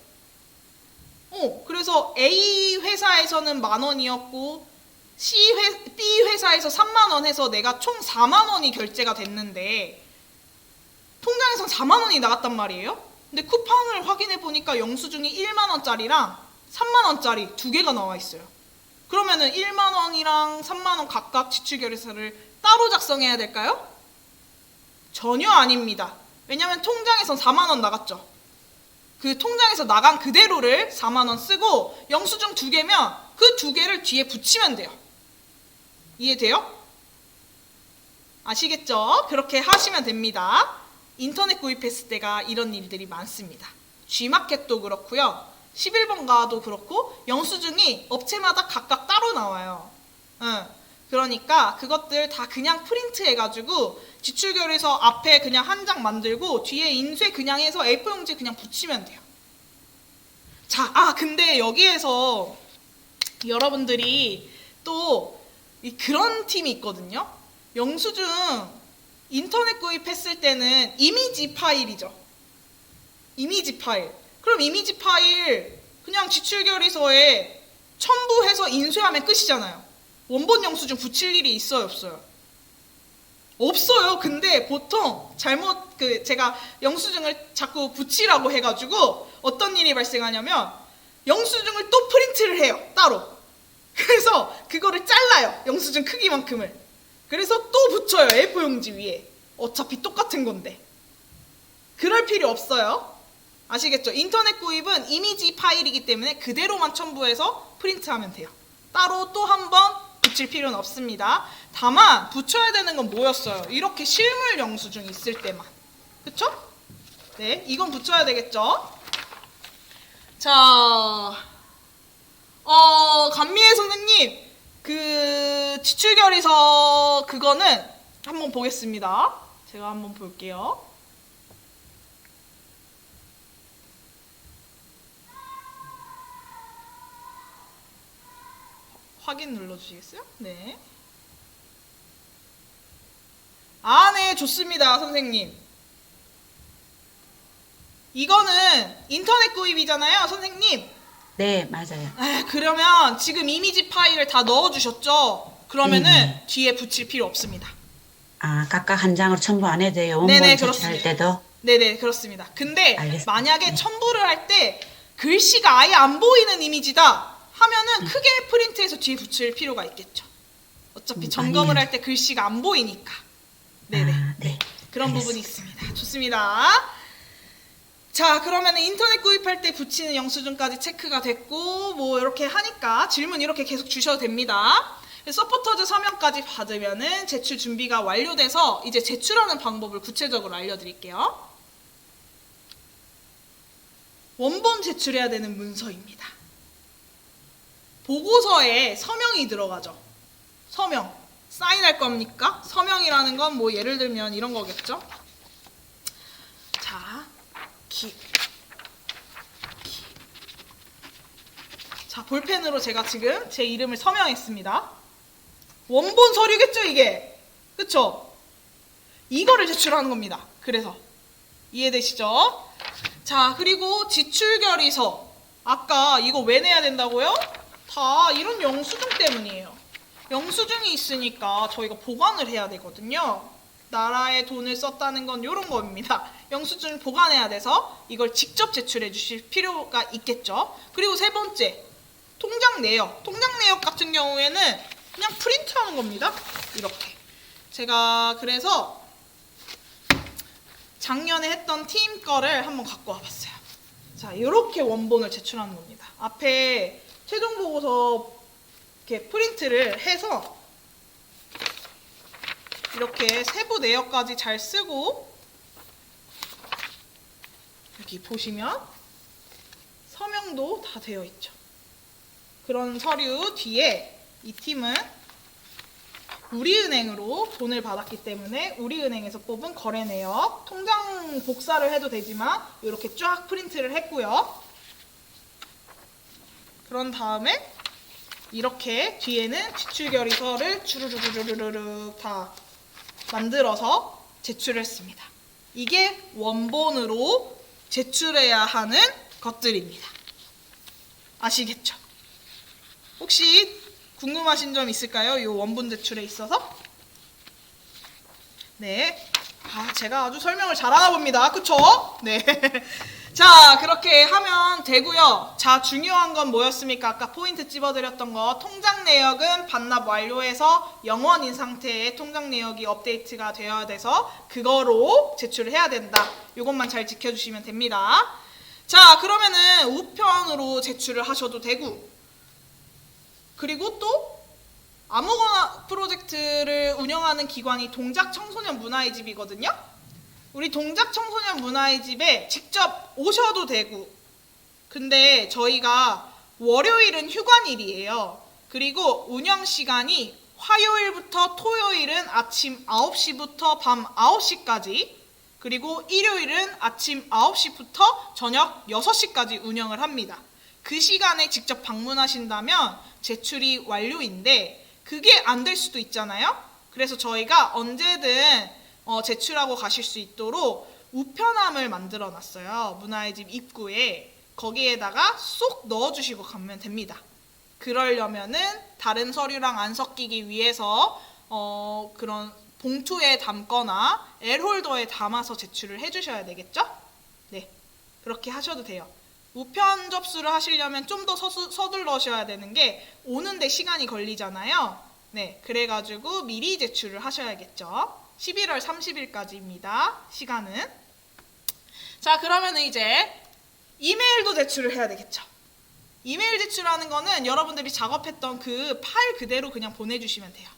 그래서 A 회사에서는 10,000원이었고 B 회사에서 3만 원 해서 내가 총 4만 원이 결제가 됐는데 통장에선 4만 원이 나갔단 말이에요. 근데 쿠팡을 확인해 보니까 영수증이 1만 원짜리랑 3만 원짜리 두 개가 나와 있어요. 그러면은 1만 원이랑 3만 원 각각 지출결의서를 따로 작성해야 될까요? 전혀 아닙니다. 왜냐면 통장에선 4만 원 나갔죠. 그 통장에서 나간 그대로를 4만 원 쓰고 영수증 두 개면 그 두 개를 뒤에 붙이면 돼요. 이해돼요? 아시겠죠? 그렇게 하시면 됩니다. 인터넷 구입했을 때가 이런 일들이 많습니다. G마켓도 그렇고요. 11번가도 그렇고 영수증이 업체마다 각각 따로 나와요. 그러니까 그것들 다 그냥 프린트해가지고 지출결의서 앞에 그냥 한 장 만들고 뒤에 인쇄 그냥 해서 A4용지 그냥 붙이면 돼요. 자, 근데 여기에서 여러분들이 또 그런 팀이 있거든요. 영수증 인터넷 구입했을 때는 이미지 파일이죠. 이미지 파일. 그럼 이미지 파일 그냥 지출결의서에 첨부해서 인쇄하면 끝이잖아요. 원본 영수증 붙일 일이 있어요, 없어요? 없어요. 근데 보통 제가 영수증을 자꾸 붙이라고 해가지고 어떤 일이 발생하냐면 영수증을 또 프린트를 해요, 따로. 그래서 그거를 잘라요, 영수증 크기만큼을. 그래서 또 붙여요, A4 용지 위에. 어차피 똑같은 건데. 그럴 필요 없어요. 아시겠죠? 인터넷 구입은 이미지 파일이기 때문에 그대로만 첨부해서 프린트하면 돼요. 따로 또 한 번 붙일 필요는 없습니다. 다만 붙여야 되는 건 뭐였어요? 이렇게 실물 영수증 있을 때만. 그쵸? 네, 이건 붙여야 되겠죠? 자, 감미애 선생님, 그 지출결의서 그거는 한번 보겠습니다. 제가 한번 볼게요. 확인 눌러주시겠어요? 네. 네, 좋습니다, 선생님. 이거는 인터넷 구입이잖아요, 선생님. 네, 맞아요. 그러면 지금 이미지 파일을 다 넣어주셨죠? 그러면은 뒤에 붙일 필요 없습니다. 각각 한 장으로 첨부 안 해도 돼요? 원본 네네, 제출할 그렇습니다. 때도? 네네, 그렇습니다. 근데 알겠습니다. 만약에 첨부를 할 때 글씨가 아예 안 보이는 이미지다 하면은 크게 프린트해서 뒤에 붙일 필요가 있겠죠. 어차피 점검을 아니요. 할 때 글씨가 안 보이니까. 네네. 네. 그런 알겠습니다. 부분이 있습니다. 좋습니다. 자, 그러면 인터넷 구입할 때 붙이는 영수증까지 체크가 됐고 뭐 이렇게 하니까 질문 이렇게 계속 주셔도 됩니다. 서포터즈 서명까지 받으면은 제출 준비가 완료돼서 이제 제출하는 방법을 구체적으로 알려드릴게요. 원본 제출해야 되는 문서입니다. 보고서에 서명이 들어가죠. 서명. 사인할 겁니까? 서명이라는 건 뭐 예를 들면 이런 거겠죠. 자, 자, 볼펜으로 제가 지금 제 이름을 서명했습니다. 원본 서류겠죠, 이게? 그쵸? 이거를 제출하는 겁니다. 그래서 이해되시죠? 자, 그리고 지출결의서. 아까 이거 왜 내야 된다고요? 다 이런 영수증 때문이에요. 영수증이 있으니까 저희가 보관을 해야 되거든요. 나라에 돈을 썼다는 건 이런 겁니다. 영수증을 보관해야 돼서 이걸 직접 제출해 주실 필요가 있겠죠. 그리고 세 번째, 통장 내역. 통장 내역 같은 경우에는 그냥 프린트하는 겁니다. 이렇게. 제가 그래서 작년에 했던 팀 거를 한번 갖고 와봤어요. 자, 이렇게 원본을 제출하는 겁니다. 앞에 최종 보고서 이렇게 프린트를 해서 이렇게 세부 내역까지 잘 쓰고 여기 보시면 서명도 다 되어 있죠. 그런 서류 뒤에 이 팀은 우리은행으로 돈을 받았기 때문에 우리은행에서 뽑은 거래 내역, 통장 복사를 해도 되지만 이렇게 쫙 프린트를 했고요. 그런 다음에 이렇게 뒤에는 지출결의서를 주르르르르르 다 만들어서 제출했습니다. 이게 원본으로 제출해야 하는 것들입니다. 아시겠죠? 혹시 궁금하신 점 있을까요? 이 원본 제출에 있어서? 네. 제가 아주 설명을 잘하나 봅니다. 그쵸? 네. 자, 그렇게 하면 되고요. 자, 중요한 건 뭐였습니까? 아까 포인트 찝어드렸던 거. 통장 내역은 반납 완료해서 영원인 상태의 통장 내역이 업데이트가 되어야 돼서 그거로 제출을 해야 된다. 이것만 잘 지켜주시면 됩니다. 자, 그러면은 우편으로 제출을 하셔도 되고, 그리고 또 아무거나 프로젝트를 운영하는 기관이 동작 청소년 문화의 집이거든요. 우리 동작 청소년 문화의 집에 직접 오셔도 되고, 근데 저희가 월요일은 휴관일이에요. 그리고 운영 시간이 화요일부터 토요일은 아침 9시부터 밤 9시까지, 그리고 일요일은 아침 9시부터 저녁 6시까지 운영을 합니다. 그 시간에 직접 방문하신다면 제출이 완료인데 그게 안 될 수도 있잖아요. 그래서 저희가 언제든 제출하고 가실 수 있도록 우편함을 만들어 놨어요. 문화의 집 입구에. 거기에다가 쏙 넣어주시고 가면 됩니다. 그러려면은 다른 서류랑 안 섞이기 위해서 그런 봉투에 담거나 L홀더에 담아서 제출을 해주셔야 되겠죠? 네, 그렇게 하셔도 돼요. 우편 접수를 하시려면 좀 더 서둘러셔야 되는 게 오는데 시간이 걸리잖아요. 네, 그래가지고 미리 제출을 하셔야겠죠. 11월 30일까지입니다. 시간은. 자, 그러면 이제 이메일도 제출을 해야 되겠죠. 이메일 제출하는 거는 여러분들이 작업했던 그 파일 그대로 그냥 보내주시면 돼요.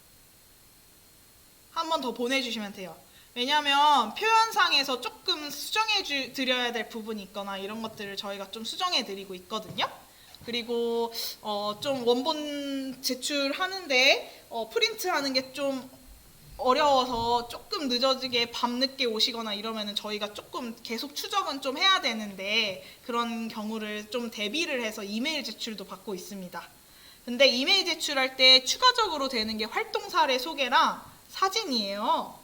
한 번 더 보내주시면 돼요. 왜냐하면 표현상에서 조금 수정해 드려야 될 부분이 있거나 이런 것들을 저희가 좀 수정해 드리고 있거든요. 그리고 좀 원본 제출하는데 프린트하는 게 좀 어려워서 조금 늦어지게 밤늦게 오시거나 이러면은 저희가 조금 계속 추적은 좀 해야 되는데 그런 경우를 좀 대비를 해서 이메일 제출도 받고 있습니다. 근데 이메일 제출할 때 추가적으로 되는 게 활동 사례 소개랑 사진이에요.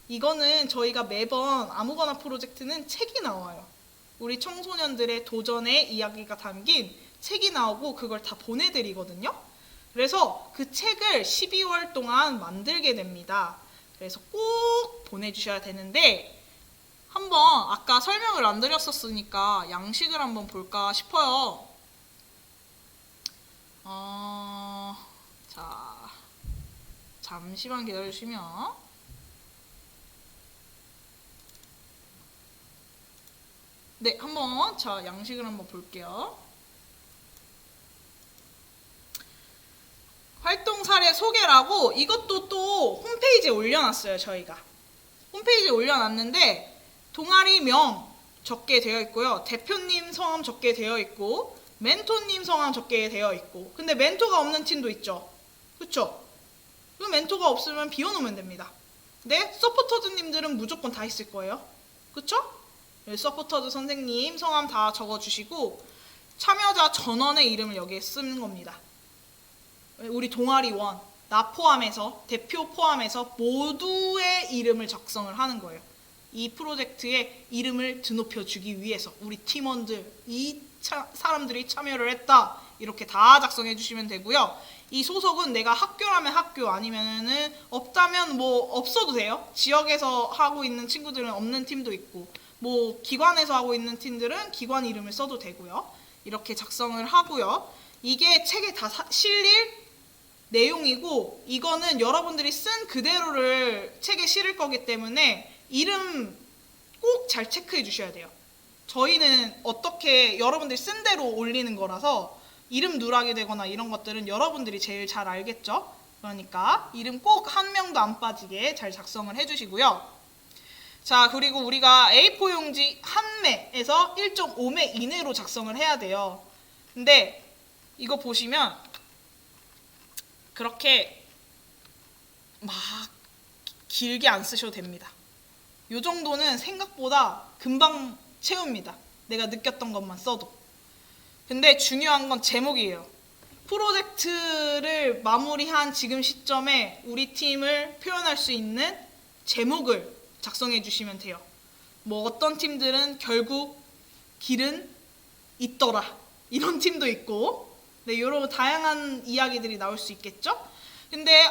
이거는 저희가 매번 아무거나 프로젝트는 책이 나와요. 우리 청소년들의 도전의 이야기가 담긴 책이 나오고 그걸 다 보내드리거든요. 그래서 그 책을 12월 동안 만들게 됩니다. 그래서 꼭 보내주셔야 되는데 한번 아까 설명을 안 드렸었으니까 양식을 한번 볼까 싶어요. 자, 잠시만 기다려주시면. 네, 한번 자 양식을 한번 볼게요. 활동 사례 소개라고 이것도 또 홈페이지에 올려놨어요. 저희가 홈페이지에 올려놨는데 동아리명 적게 되어 있고요. 대표님 성함 적게 되어 있고 멘토님 성함 적게 되어 있고, 근데 멘토가 없는 팀도 있죠. 그쵸? 그 멘토가 없으면 비워놓으면 됩니다. 근데 서포터즈님들은 무조건 다 있을 거예요. 그쵸? 서포터즈 선생님 성함 다 적어주시고 참여자 전원의 이름을 여기에 쓰는 겁니다. 우리 동아리원 나 포함해서 대표 포함해서 모두의 이름을 작성을 하는 거예요. 이 프로젝트에 이름을 드높여주기 위해서 우리 팀원들 사람들이 참여를 했다 이렇게 다 작성해 주시면 되고요. 이 소속은 내가 학교라면 학교 아니면은 없다면 뭐 없어도 돼요. 지역에서 하고 있는 친구들은 없는 팀도 있고 뭐 기관에서 하고 있는 팀들은 기관 이름을 써도 되고요. 이렇게 작성을 하고요. 이게 책에 다 실릴 내용이고 이거는 여러분들이 쓴 그대로를 책에 실을 거기 때문에 이름 꼭 잘 체크해 주셔야 돼요. 저희는 어떻게 여러분들이 쓴 대로 올리는 거라서 이름 누락이 되거나 이런 것들은 여러분들이 제일 잘 알겠죠? 그러니까 이름 꼭 한 명도 안 빠지게 잘 작성을 해주시고요. 자, 그리고 우리가 A4 용지 한 매에서 1.5매 이내로 작성을 해야 돼요. 근데 이거 보시면 그렇게 막 길게 안 쓰셔도 됩니다. 요 정도는 생각보다 금방 채웁니다. 내가 느꼈던 것만 써도. 근데 중요한 건 제목이에요. 프로젝트를 마무리한 지금 시점에 우리 팀을 표현할 수 있는 제목을 작성해 주시면 돼요. 뭐 어떤 팀들은 결국 길은 있더라 이런 팀도 있고, 네, 이런 다양한 이야기들이 나올 수 있겠죠? 근데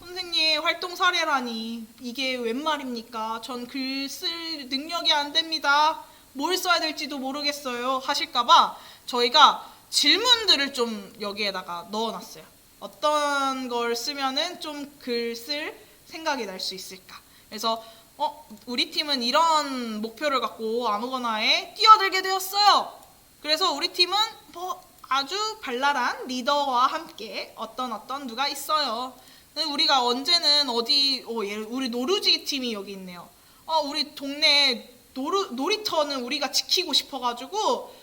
선생님 활동 사례라니 이게 웬 말입니까? 전 글 쓸 능력이 안 됩니다. 뭘 써야 될지도 모르겠어요 하실까봐 저희가 질문들을 좀 여기에다가 넣어놨어요. 어떤 걸 쓰면은 좀 글 쓸 생각이 날 수 있을까. 그래서 우리 팀은 이런 목표를 갖고 아무거나에 뛰어들게 되었어요. 그래서 우리 팀은 뭐 아주 발랄한 리더와 함께 어떤 누가 있어요. 우리가 언제는 우리 노루지 팀이 여기 있네요. 우리 동네 놀이터는 우리가 지키고 싶어가지고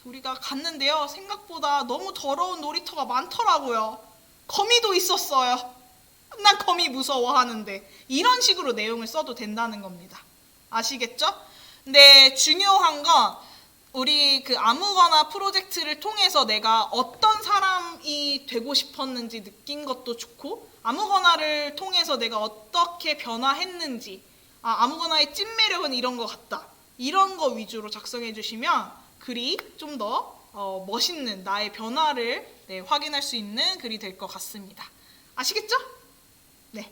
우리가 갔는데요. 생각보다 너무 더러운 놀이터가 많더라고요. 거미도 있었어요. 난 거미 무서워하는데. 이런 식으로 내용을 써도 된다는 겁니다. 아시겠죠? 근데 중요한 건 우리 그 아무거나 프로젝트를 통해서 내가 어떤 사람이 되고 싶었는지 느낀 것도 좋고, 아무거나를 통해서 내가 어떻게 변화했는지, 아무거나의 찐매력은 이런 것 같다, 이런 거 위주로 작성해 주시면 글이 좀 더 멋있는 나의 변화를 확인할 수 있는 글이 될 것 같습니다. 아시겠죠? 네.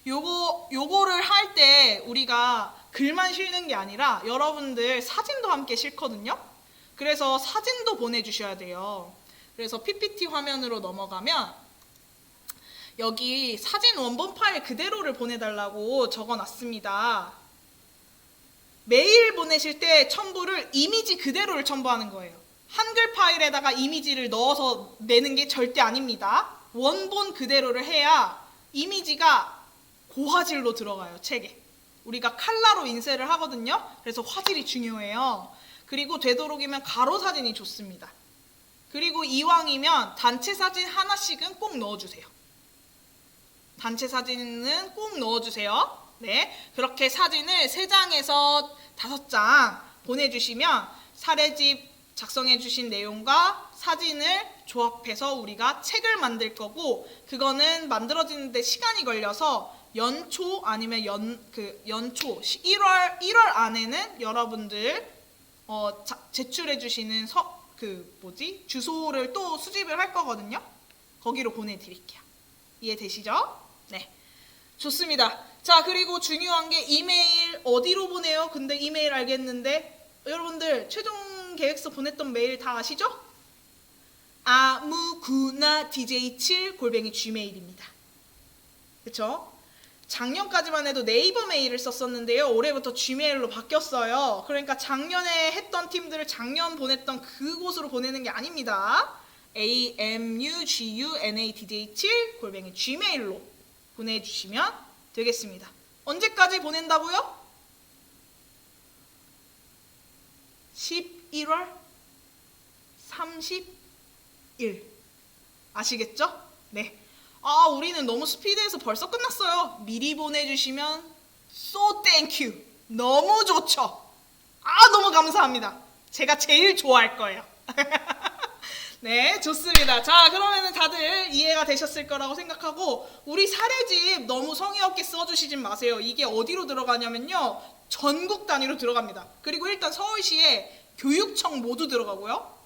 요거를 할 때 우리가 글만 실는 게 아니라 여러분들 사진도 함께 실거든요. 그래서 사진도 보내주셔야 돼요. 그래서 PPT 화면으로 넘어가면 여기 사진 원본 파일 그대로를 보내달라고 적어놨습니다. 메일 보내실 때 첨부를 이미지 그대로를 첨부하는 거예요. 한글 파일에다가 이미지를 넣어서 내는 게 절대 아닙니다. 원본 그대로를 해야 이미지가 고화질로 들어가요, 책에. 우리가 칼라로 인쇄를 하거든요. 그래서 화질이 중요해요. 그리고 되도록이면 가로 사진이 좋습니다. 그리고 이왕이면 단체 사진 하나씩은 꼭 넣어주세요. 단체 사진은 꼭 넣어주세요. 네, 그렇게 사진을 3장에서 5장 보내주시면 사례집 작성해 주신 내용과 사진을 조합해서 우리가 책을 만들 거고, 그거는 만들어지는데 시간이 걸려서 연초 아니면 연초 1월 안에는 여러분들 제출해 주시는 주소를 또 수집을 할 거거든요. 거기로 보내드릴게요. 이해되시죠? 네, 좋습니다. 자, 그리고 중요한 게 이메일 어디로 보내요? 근데 이메일 알겠는데 여러분들 최종 계획서 보냈던 메일 다 아시죠? 아무구나 dj7@gmail입니다. 그쵸? 작년까지만 해도 네이버 메일을 썼었는데요. 올해부터 gmail로 바뀌었어요. 그러니까 작년에 했던 팀들을 작년 보냈던 그곳으로 보내는 게 아닙니다. amugunadj7@gmail로 보내주시면 되겠습니다. 언제까지 보낸다고요? 11월 30일. 아시겠죠? 네. 우리는 너무 스피드해서 벌써 끝났어요. 미리 보내주시면 so thank you. 너무 좋죠? 너무 감사합니다. 제가 제일 좋아할 거예요. 네, 좋습니다. 자, 그러면은 다들 이해가 되셨을 거라고 생각하고, 우리 사례집 너무 성의 없게 써주시진 마세요. 이게 어디로 들어가냐면요, 전국 단위로 들어갑니다. 그리고 일단 서울시에 교육청 모두 들어가고요.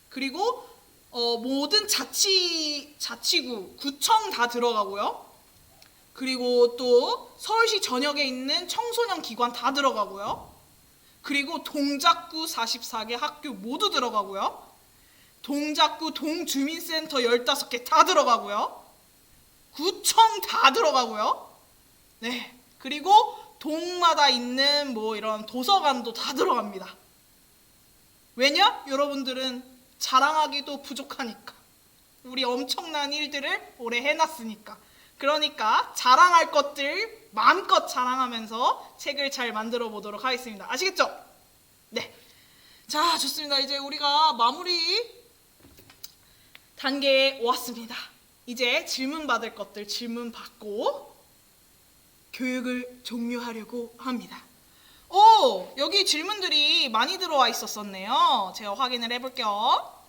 그리고 모든 자치구, 구청 다 들어가고요. 그리고 또 서울시 전역에 있는 청소년 기관 다 들어가고요. 그리고 동작구 44개 학교 모두 들어가고요. 동작구 동주민센터 15개 다 들어가고요. 구청 다 들어가고요. 네, 그리고 동마다 있는 이런 도서관도 다 들어갑니다. 왜냐? 여러분들은 자랑하기도 부족하니까. 우리 엄청난 일들을 올해 해놨으니까. 그러니까 자랑할 것들 마음껏 자랑하면서 책을 잘 만들어 보도록 하겠습니다. 아시겠죠? 네. 자, 좋습니다. 이제 우리가 마무리 단계에 왔습니다. 이제 질문 받을 것들 질문 받고 교육을 종료하려고 합니다. 여기 질문들이 많이 들어와 있었었네요. 제가 확인을 해볼게요.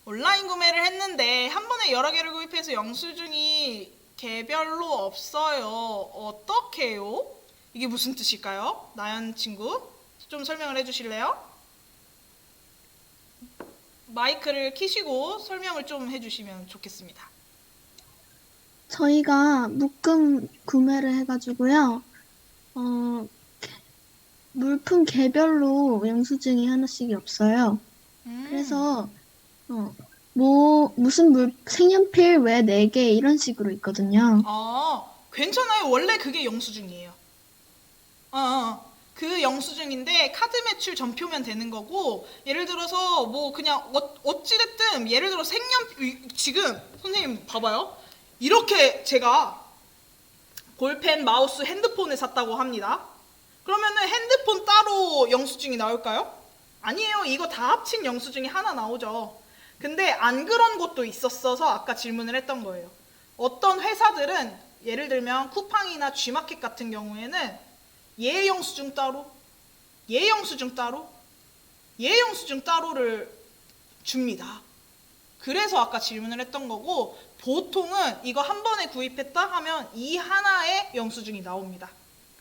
온라인 구매를 했는데 한 번에 여러 개를 구입해서 영수증이 개별로 없어요. 어떻게 해요? 이게 무슨 뜻일까요? 나연 친구 좀 설명을 해주실래요? 마이크를 켜시고 설명을 좀 해주시면 좋겠습니다. 저희가 묶음 구매를 해가지고요. 물품 개별로 영수증이 하나씩이 없어요. 음. 그래서 색연필 왜 4개 이런 식으로 있거든요. 괜찮아요. 원래 그게 영수증이에요. 그 영수증인데 카드 매출 전표면 되는 거고, 예를 들어서 뭐 그냥 어찌됐든 예를 들어 색연필, 지금 선생님 봐봐요. 이렇게 제가 볼펜, 마우스, 핸드폰을 샀다고 합니다. 그러면은 핸드폰 따로 영수증이 나올까요? 아니에요. 이거 다 합친 영수증이 하나 나오죠. 근데 안 그런 곳도 있었어서 아까 질문을 했던 거예요. 어떤 회사들은 예를 들면 쿠팡이나 G마켓 같은 경우에는 얘 영수증 따로, 얘 영수증 따로, 얘 영수증 따로를 줍니다. 그래서 아까 질문을 했던 거고, 보통은 이거 한 번에 구입했다 하면 이 하나의 영수증이 나옵니다.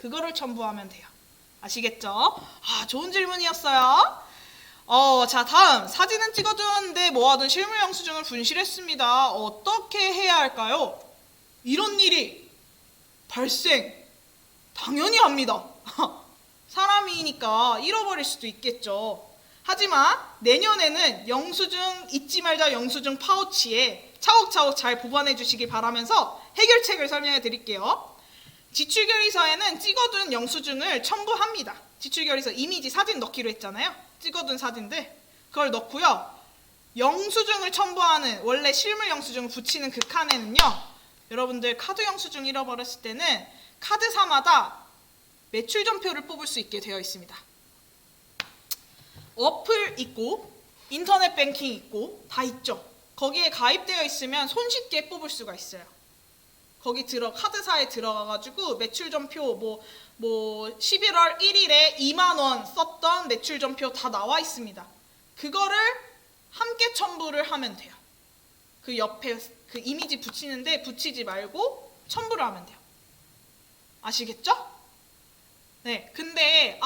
그거를 첨부하면 돼요. 아시겠죠? 좋은 질문이었어요. 자, 다음. 사진은 찍어두었는데 뭐하든 실물 영수증을 분실했습니다. 어떻게 해야 할까요? 이런 일이 발생 당연히 합니다. 사람이니까 잃어버릴 수도 있겠죠. 하지만 내년에는 영수증 잊지 말자 영수증 파우치에 차곡차곡 잘 보관해 주시기 바라면서 해결책을 설명해 드릴게요. 지출결의서에는 찍어둔 영수증을 첨부합니다. 지출결의서 이미지 사진 넣기로 했잖아요. 찍어둔 사진들 그걸 넣고요. 영수증을 첨부하는 원래 실물 영수증을 붙이는 그 칸에는요, 여러분들 카드 영수증 잃어버렸을 때는 카드사마다 매출 전표를 뽑을 수 있게 되어 있습니다. 어플 있고 인터넷 뱅킹 있고 다 있죠. 거기에 가입되어 있으면 손쉽게 뽑을 수가 있어요. 거기 카드사에 들어가가지고 매출 전표 뭐 11월 1일에 2만 원 썼던 매출 전표 다 나와 있습니다. 그거를 함께 첨부를 하면 돼요. 그 옆에 그 이미지 붙이는데 붙이지 말고 첨부를 하면 돼요. 아시겠죠? 네. 근데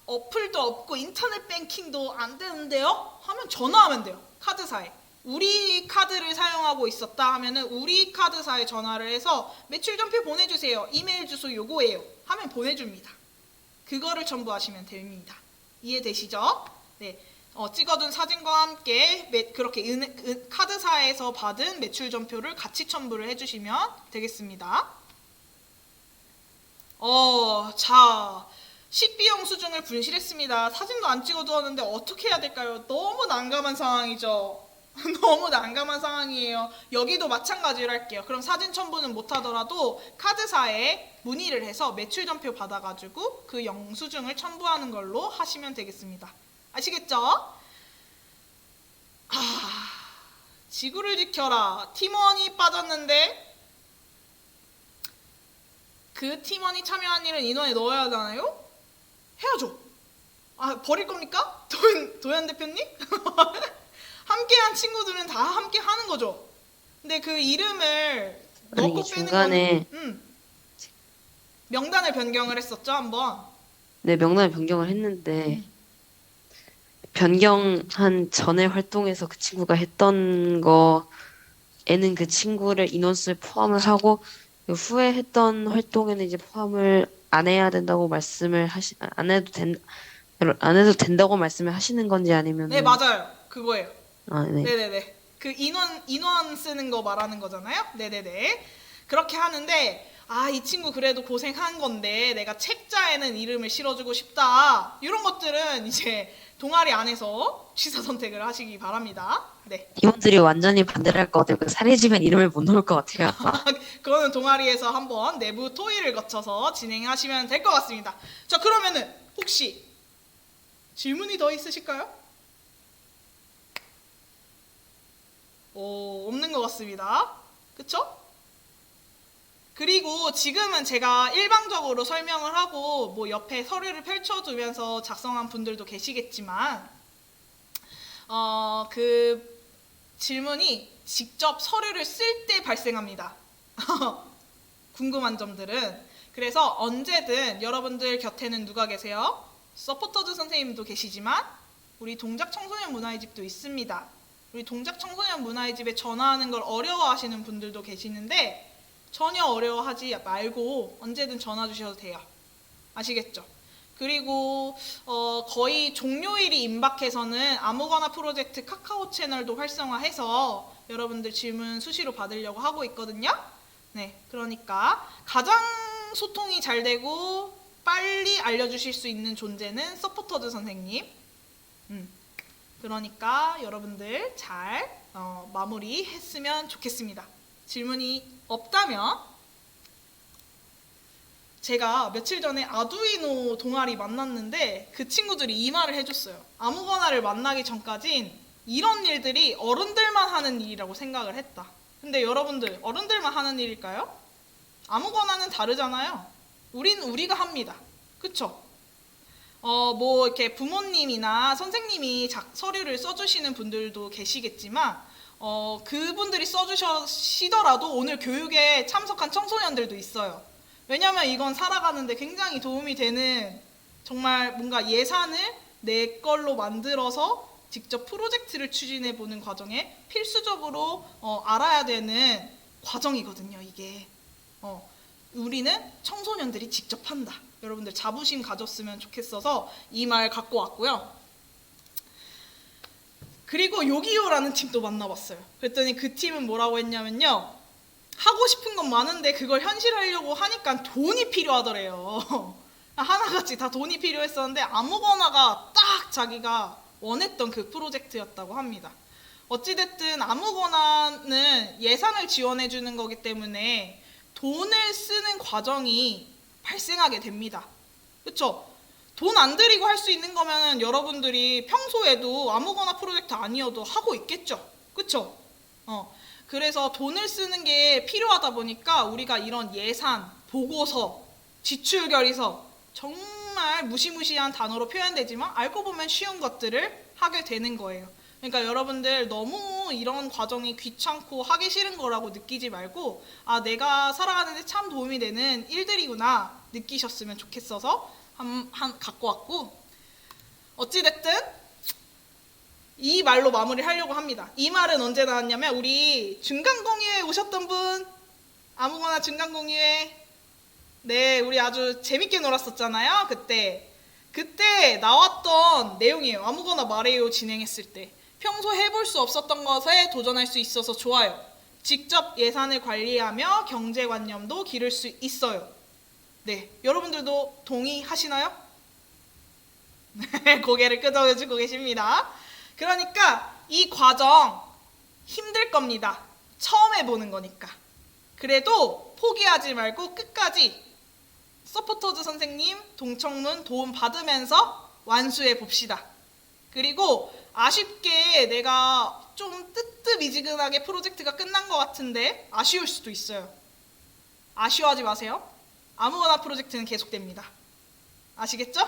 어플도 없고 인터넷 뱅킹도 안 되는데요? 하면 전화하면 돼요. 카드사에. 우리 카드를 사용하고 있었다 하면은 우리 카드사에 전화를 해서 매출 전표 보내주세요. 이메일 주소 요거예요. 하면 보내줍니다. 그거를 첨부하시면 됩니다. 이해되시죠? 네. 찍어둔 사진과 함께 그렇게 카드사에서 받은 매출 전표를 같이 첨부를 해주시면 되겠습니다. 자, 식비 영수증을 분실했습니다. 사진도 안 찍어두었는데 어떻게 해야 될까요? 너무 난감한 상황이죠. 너무 난감한 상황이에요. 여기도 마찬가지로 할게요. 그럼 사진 첨부는 못하더라도 카드사에 문의를 해서 매출 전표 받아가지고 그 영수증을 첨부하는 걸로 하시면 되겠습니다. 아시겠죠? 지구를 지켜라. 팀원이 빠졌는데 그 팀원이 참여한 일은 인원에 넣어야 하잖아요? 해야죠. 버릴 겁니까? 도현 대표님? 함께한 친구들은 다 함께 하는 거죠. 근데 그 이름을 넣고 빼는 중간에 건 명단을 변경을 했었죠, 한번. 네, 명단을 변경을 했는데 변경한 전에 활동에서 그 친구가 했던 거에는 그 친구를 인원수에 포함을 하고 그 후에 했던 활동에는 이제 포함을 안 해야 된다고 안 해도 된다고 말씀을 하시는 건지 아니면 네, 맞아요. 그거예요. 네. 네네네. 그 인원 쓰는 거 말하는 거잖아요. 네네네. 그렇게 하는데 이 친구 그래도 고생한 건데 내가 책자에는 이름을 실어주고 싶다. 이런 것들은 이제 동아리 안에서 취사 선택을 하시기 바랍니다. 네. 팀원들이 완전히 반대를 할 것 같아요. 그 사례지면 이름을 못 넣을 것 같아요. 그거는 동아리에서 한번 내부 토의를 거쳐서 진행하시면 될 것 같습니다. 자, 그러면은 혹시 질문이 더 있으실까요? 없는 것 같습니다. 그쵸? 그리고 지금은 제가 일방적으로 설명을 하고 뭐 옆에 서류를 펼쳐두면서 작성한 분들도 계시겠지만 그 질문이 직접 서류를 쓸 때 발생합니다. 궁금한 점들은. 그래서 언제든 여러분들 곁에는 누가 계세요? 서포터즈 선생님도 계시지만 우리 동작 청소년 문화의 집도 있습니다. 우리 동작 청소년 문화의 집에 전화하는 걸 어려워하시는 분들도 계시는데 전혀 어려워하지 말고 언제든 전화 주셔도 돼요. 아시겠죠? 그리고 거의 종료일이 임박해서는 아무거나 프로젝트 카카오 채널도 활성화해서 여러분들 질문 수시로 받으려고 하고 있거든요. 네, 그러니까 가장 소통이 잘 되고 빨리 알려주실 수 있는 존재는 서포터즈 선생님. 그러니까 여러분들 잘 마무리했으면 좋겠습니다. 질문이 없다면 제가 며칠 전에 아두이노 동아리 만났는데 그 친구들이 이 말을 해줬어요. 아무거나를 만나기 전까진 이런 일들이 어른들만 하는 일이라고 생각을 했다. 근데 여러분들 어른들만 하는 일일까요? 아무거나는 다르잖아요. 우린 우리가 합니다. 그쵸? 뭐 이렇게 부모님이나 선생님이 서류를 써주시는 분들도 계시겠지만 그분들이 써주시더라도 오늘 교육에 참석한 청소년들도 있어요. 왜냐면 이건 살아가는데 굉장히 도움이 되는 정말 뭔가 예산을 내 걸로 만들어서 직접 프로젝트를 추진해보는 과정에 필수적으로 알아야 되는 과정이거든요. 이게 우리는 청소년들이 직접 한다. 여러분들 자부심 가졌으면 좋겠어서 이 말 갖고 왔고요. 그리고 요기요라는 팀도 만나봤어요. 그랬더니 그 팀은 뭐라고 했냐면요. 하고 싶은 건 많은데 그걸 현실하려고 하니까 돈이 필요하더래요. 하나같이 다 돈이 필요했었는데 아무거나가 딱 자기가 원했던 그 프로젝트였다고 합니다. 어찌됐든 아무거나는 예산을 지원해 주는 거기 때문에 돈을 쓰는 과정이 발생하게 됩니다. 그쵸? 돈 안 들이고 할 수 있는 거면 여러분들이 평소에도 아무거나 프로젝트 아니어도 하고 있겠죠? 그쵸? 그래서 돈을 쓰는 게 필요하다 보니까 우리가 이런 예산, 보고서, 지출결의서 정말 무시무시한 단어로 표현되지만 알고 보면 쉬운 것들을 하게 되는 거예요. 그러니까 여러분들 너무 이런 과정이 귀찮고 하기 싫은 거라고 느끼지 말고 아 내가 살아가는데 참 도움이 되는 일들이구나 느끼셨으면 좋겠어서 갖고 왔고 어찌됐든 이 말로 마무리를 하려고 합니다. 이 말은 언제 나왔냐면 우리 중간공유회 오셨던 분 아무거나 중간공유회 네 우리 아주 재밌게 놀았었잖아요. 그때 나왔던 내용이에요. 아무거나 말해요 진행했을 때 평소 해볼 수 없었던 것에 도전할 수 있어서 좋아요. 직접 예산을 관리하며 경제관념도 기를 수 있어요. 네, 여러분들도 동의하시나요? 고개를 끄덕여주고 계십니다. 그러니까 이 과정 힘들 겁니다. 처음 해보는 거니까. 그래도 포기하지 말고 끝까지 서포터즈 선생님 동청문 도움 받으면서 완수해 봅시다. 그리고 아쉽게 내가 좀 뜨뜻미지근하게 프로젝트가 끝난 것 같은데 아쉬울 수도 있어요. 아쉬워하지 마세요. 아무거나 프로젝트는 계속됩니다. 아시겠죠?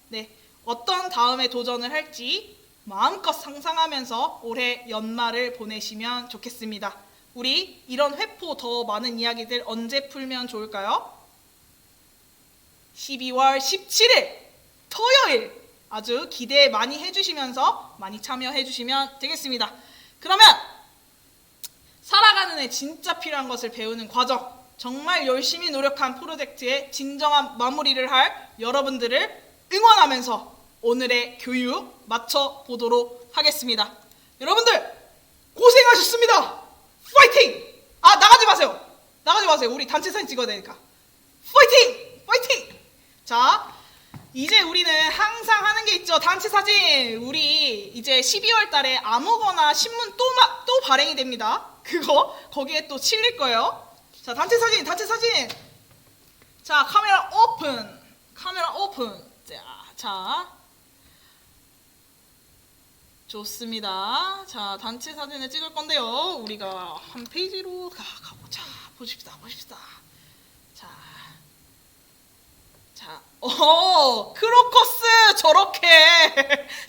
네, 어떤 다음에 도전을 할지 마음껏 상상하면서 올해 연말을 보내시면 좋겠습니다. 우리 이런 회포 더 많은 이야기들 언제 풀면 좋을까요? 12월 17일 토요일 아주 기대 많이 해주시면서 많이 참여해주시면 되겠습니다. 그러면 살아가는 애 진짜 필요한 것을 배우는 과정 정말 열심히 노력한 프로젝트의 진정한 마무리를 할 여러분들을 응원하면서 오늘의 교육 마쳐보도록 하겠습니다. 여러분들 고생하셨습니다. 파이팅! 아 나가지 마세요. 우리 단체 사진 찍어야 되니까. 파이팅! 자 이제 우리는 항상 하는 게 있죠. 단체 사진. 우리 이제 12월 달에 아무거나 신문 또 발행이 됩니다. 거기에 또 실릴 거예요. 자 단체 사진. 자 카메라 오픈. 자 좋습니다. 자 단체 사진을 찍을 건데요. 우리가 한 페이지로 가보자. 보십시다. 자, 크로커스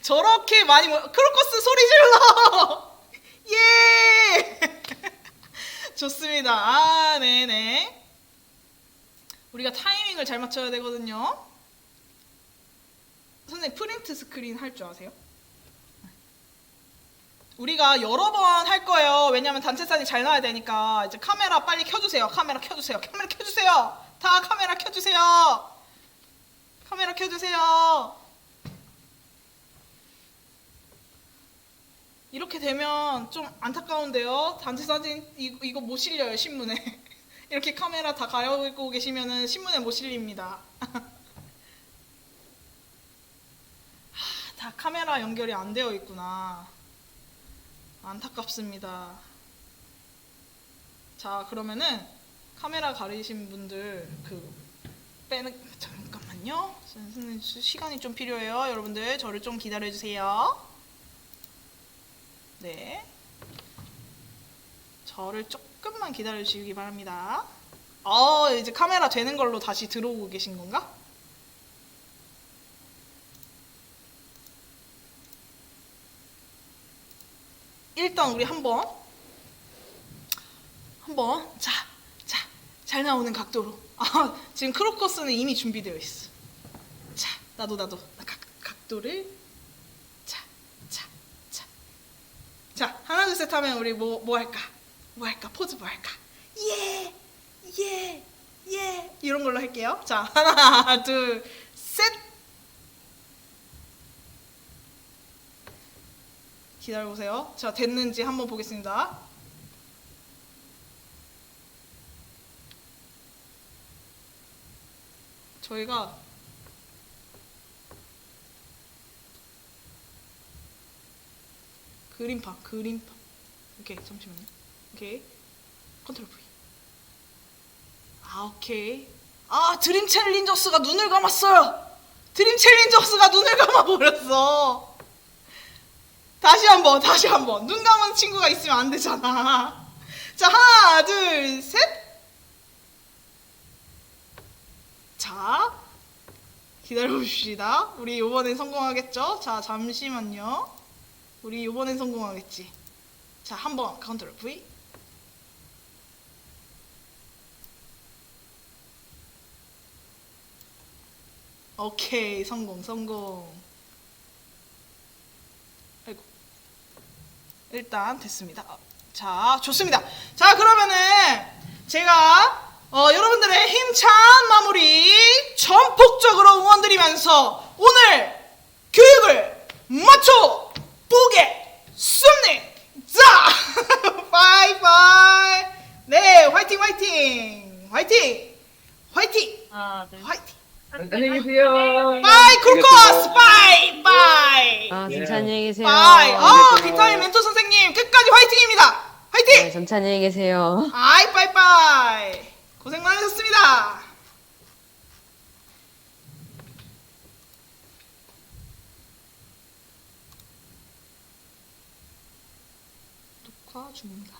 저렇게 많이 크로커스 소리 질러! 예! 좋습니다. 아, 네네. 우리가 타이밍을 잘 맞춰야 되거든요. 선생님 프린트 스크린 할 줄 아세요? 우리가 여러 번 할 거예요. 왜냐면 단체 사진 잘 나와야 되니까 이제 카메라 빨리 켜주세요. 카메라 켜주세요. 다 카메라 켜주세요. 카메라 켜주세요. 이렇게 되면 좀 안타까운데요. 단체 사진 이거 못 실려요, 신문에. 이렇게 카메라 다 가려고 계시면은 신문에 못 실립니다. 다 카메라 연결이 안 되어 있구나. 안타깝습니다. 자, 그러면은 카메라 가리신 분들 빼는 잠깐만요. 선생님 시간이 좀 필요해요. 여러분들 저를 좀 기다려 주세요. 네. 저를 조금만 기다려 주시기 바랍니다. 이제 카메라 되는 걸로 다시 들어오고 계신 건가? 일단 우리 한번 잘 나오는 각도로. 지금 크로커스는 이미 준비되어 있어. 자, 나도 각도를 자, 하나 둘 셋 하면 우리 뭐 할까? 포즈 뭐 할까? 예 이런 걸로 할게요. 자, 하나 둘 셋. 기다려보세요. 자, 됐는지 한번 보겠습니다. 저희가 그림판. 오케이, 잠시만요. 오케이, 컨트롤 V. 오케이. 드림 챌린저스가 눈을 감았어요. 드림 챌린저스가 눈을 감아버렸어. 다시 한번. 눈 감은 친구가 있으면 안 되잖아. 자, 하나, 둘, 셋. 자, 기다려봅시다. 우리 요번엔 성공하겠죠? 자, 잠시만요. 우리 요번엔 성공하겠지. 자, 한번 컨트롤 V. 오케이, 성공. 아이고. 일단 됐습니다. 자, 좋습니다. 자, 그러면은 제가 여러분들의 힘찬 마무리 전폭적으로 응원드리면서 오늘 교육을 마쳐 보겠습니다. 바이바이. 네, 화이팅. 하나, 둘, 화이팅. 안녕히 계세요. 바이 쿨코스. 바이. 전차 안녕히 계세요. 바이. 비타민 멘토 선생님 끝까지 화이팅입니다. 화이팅. 네, 전차 안녕히 계세요. 빠이빠이. 고생 많으셨습니다. 녹화 중입니다.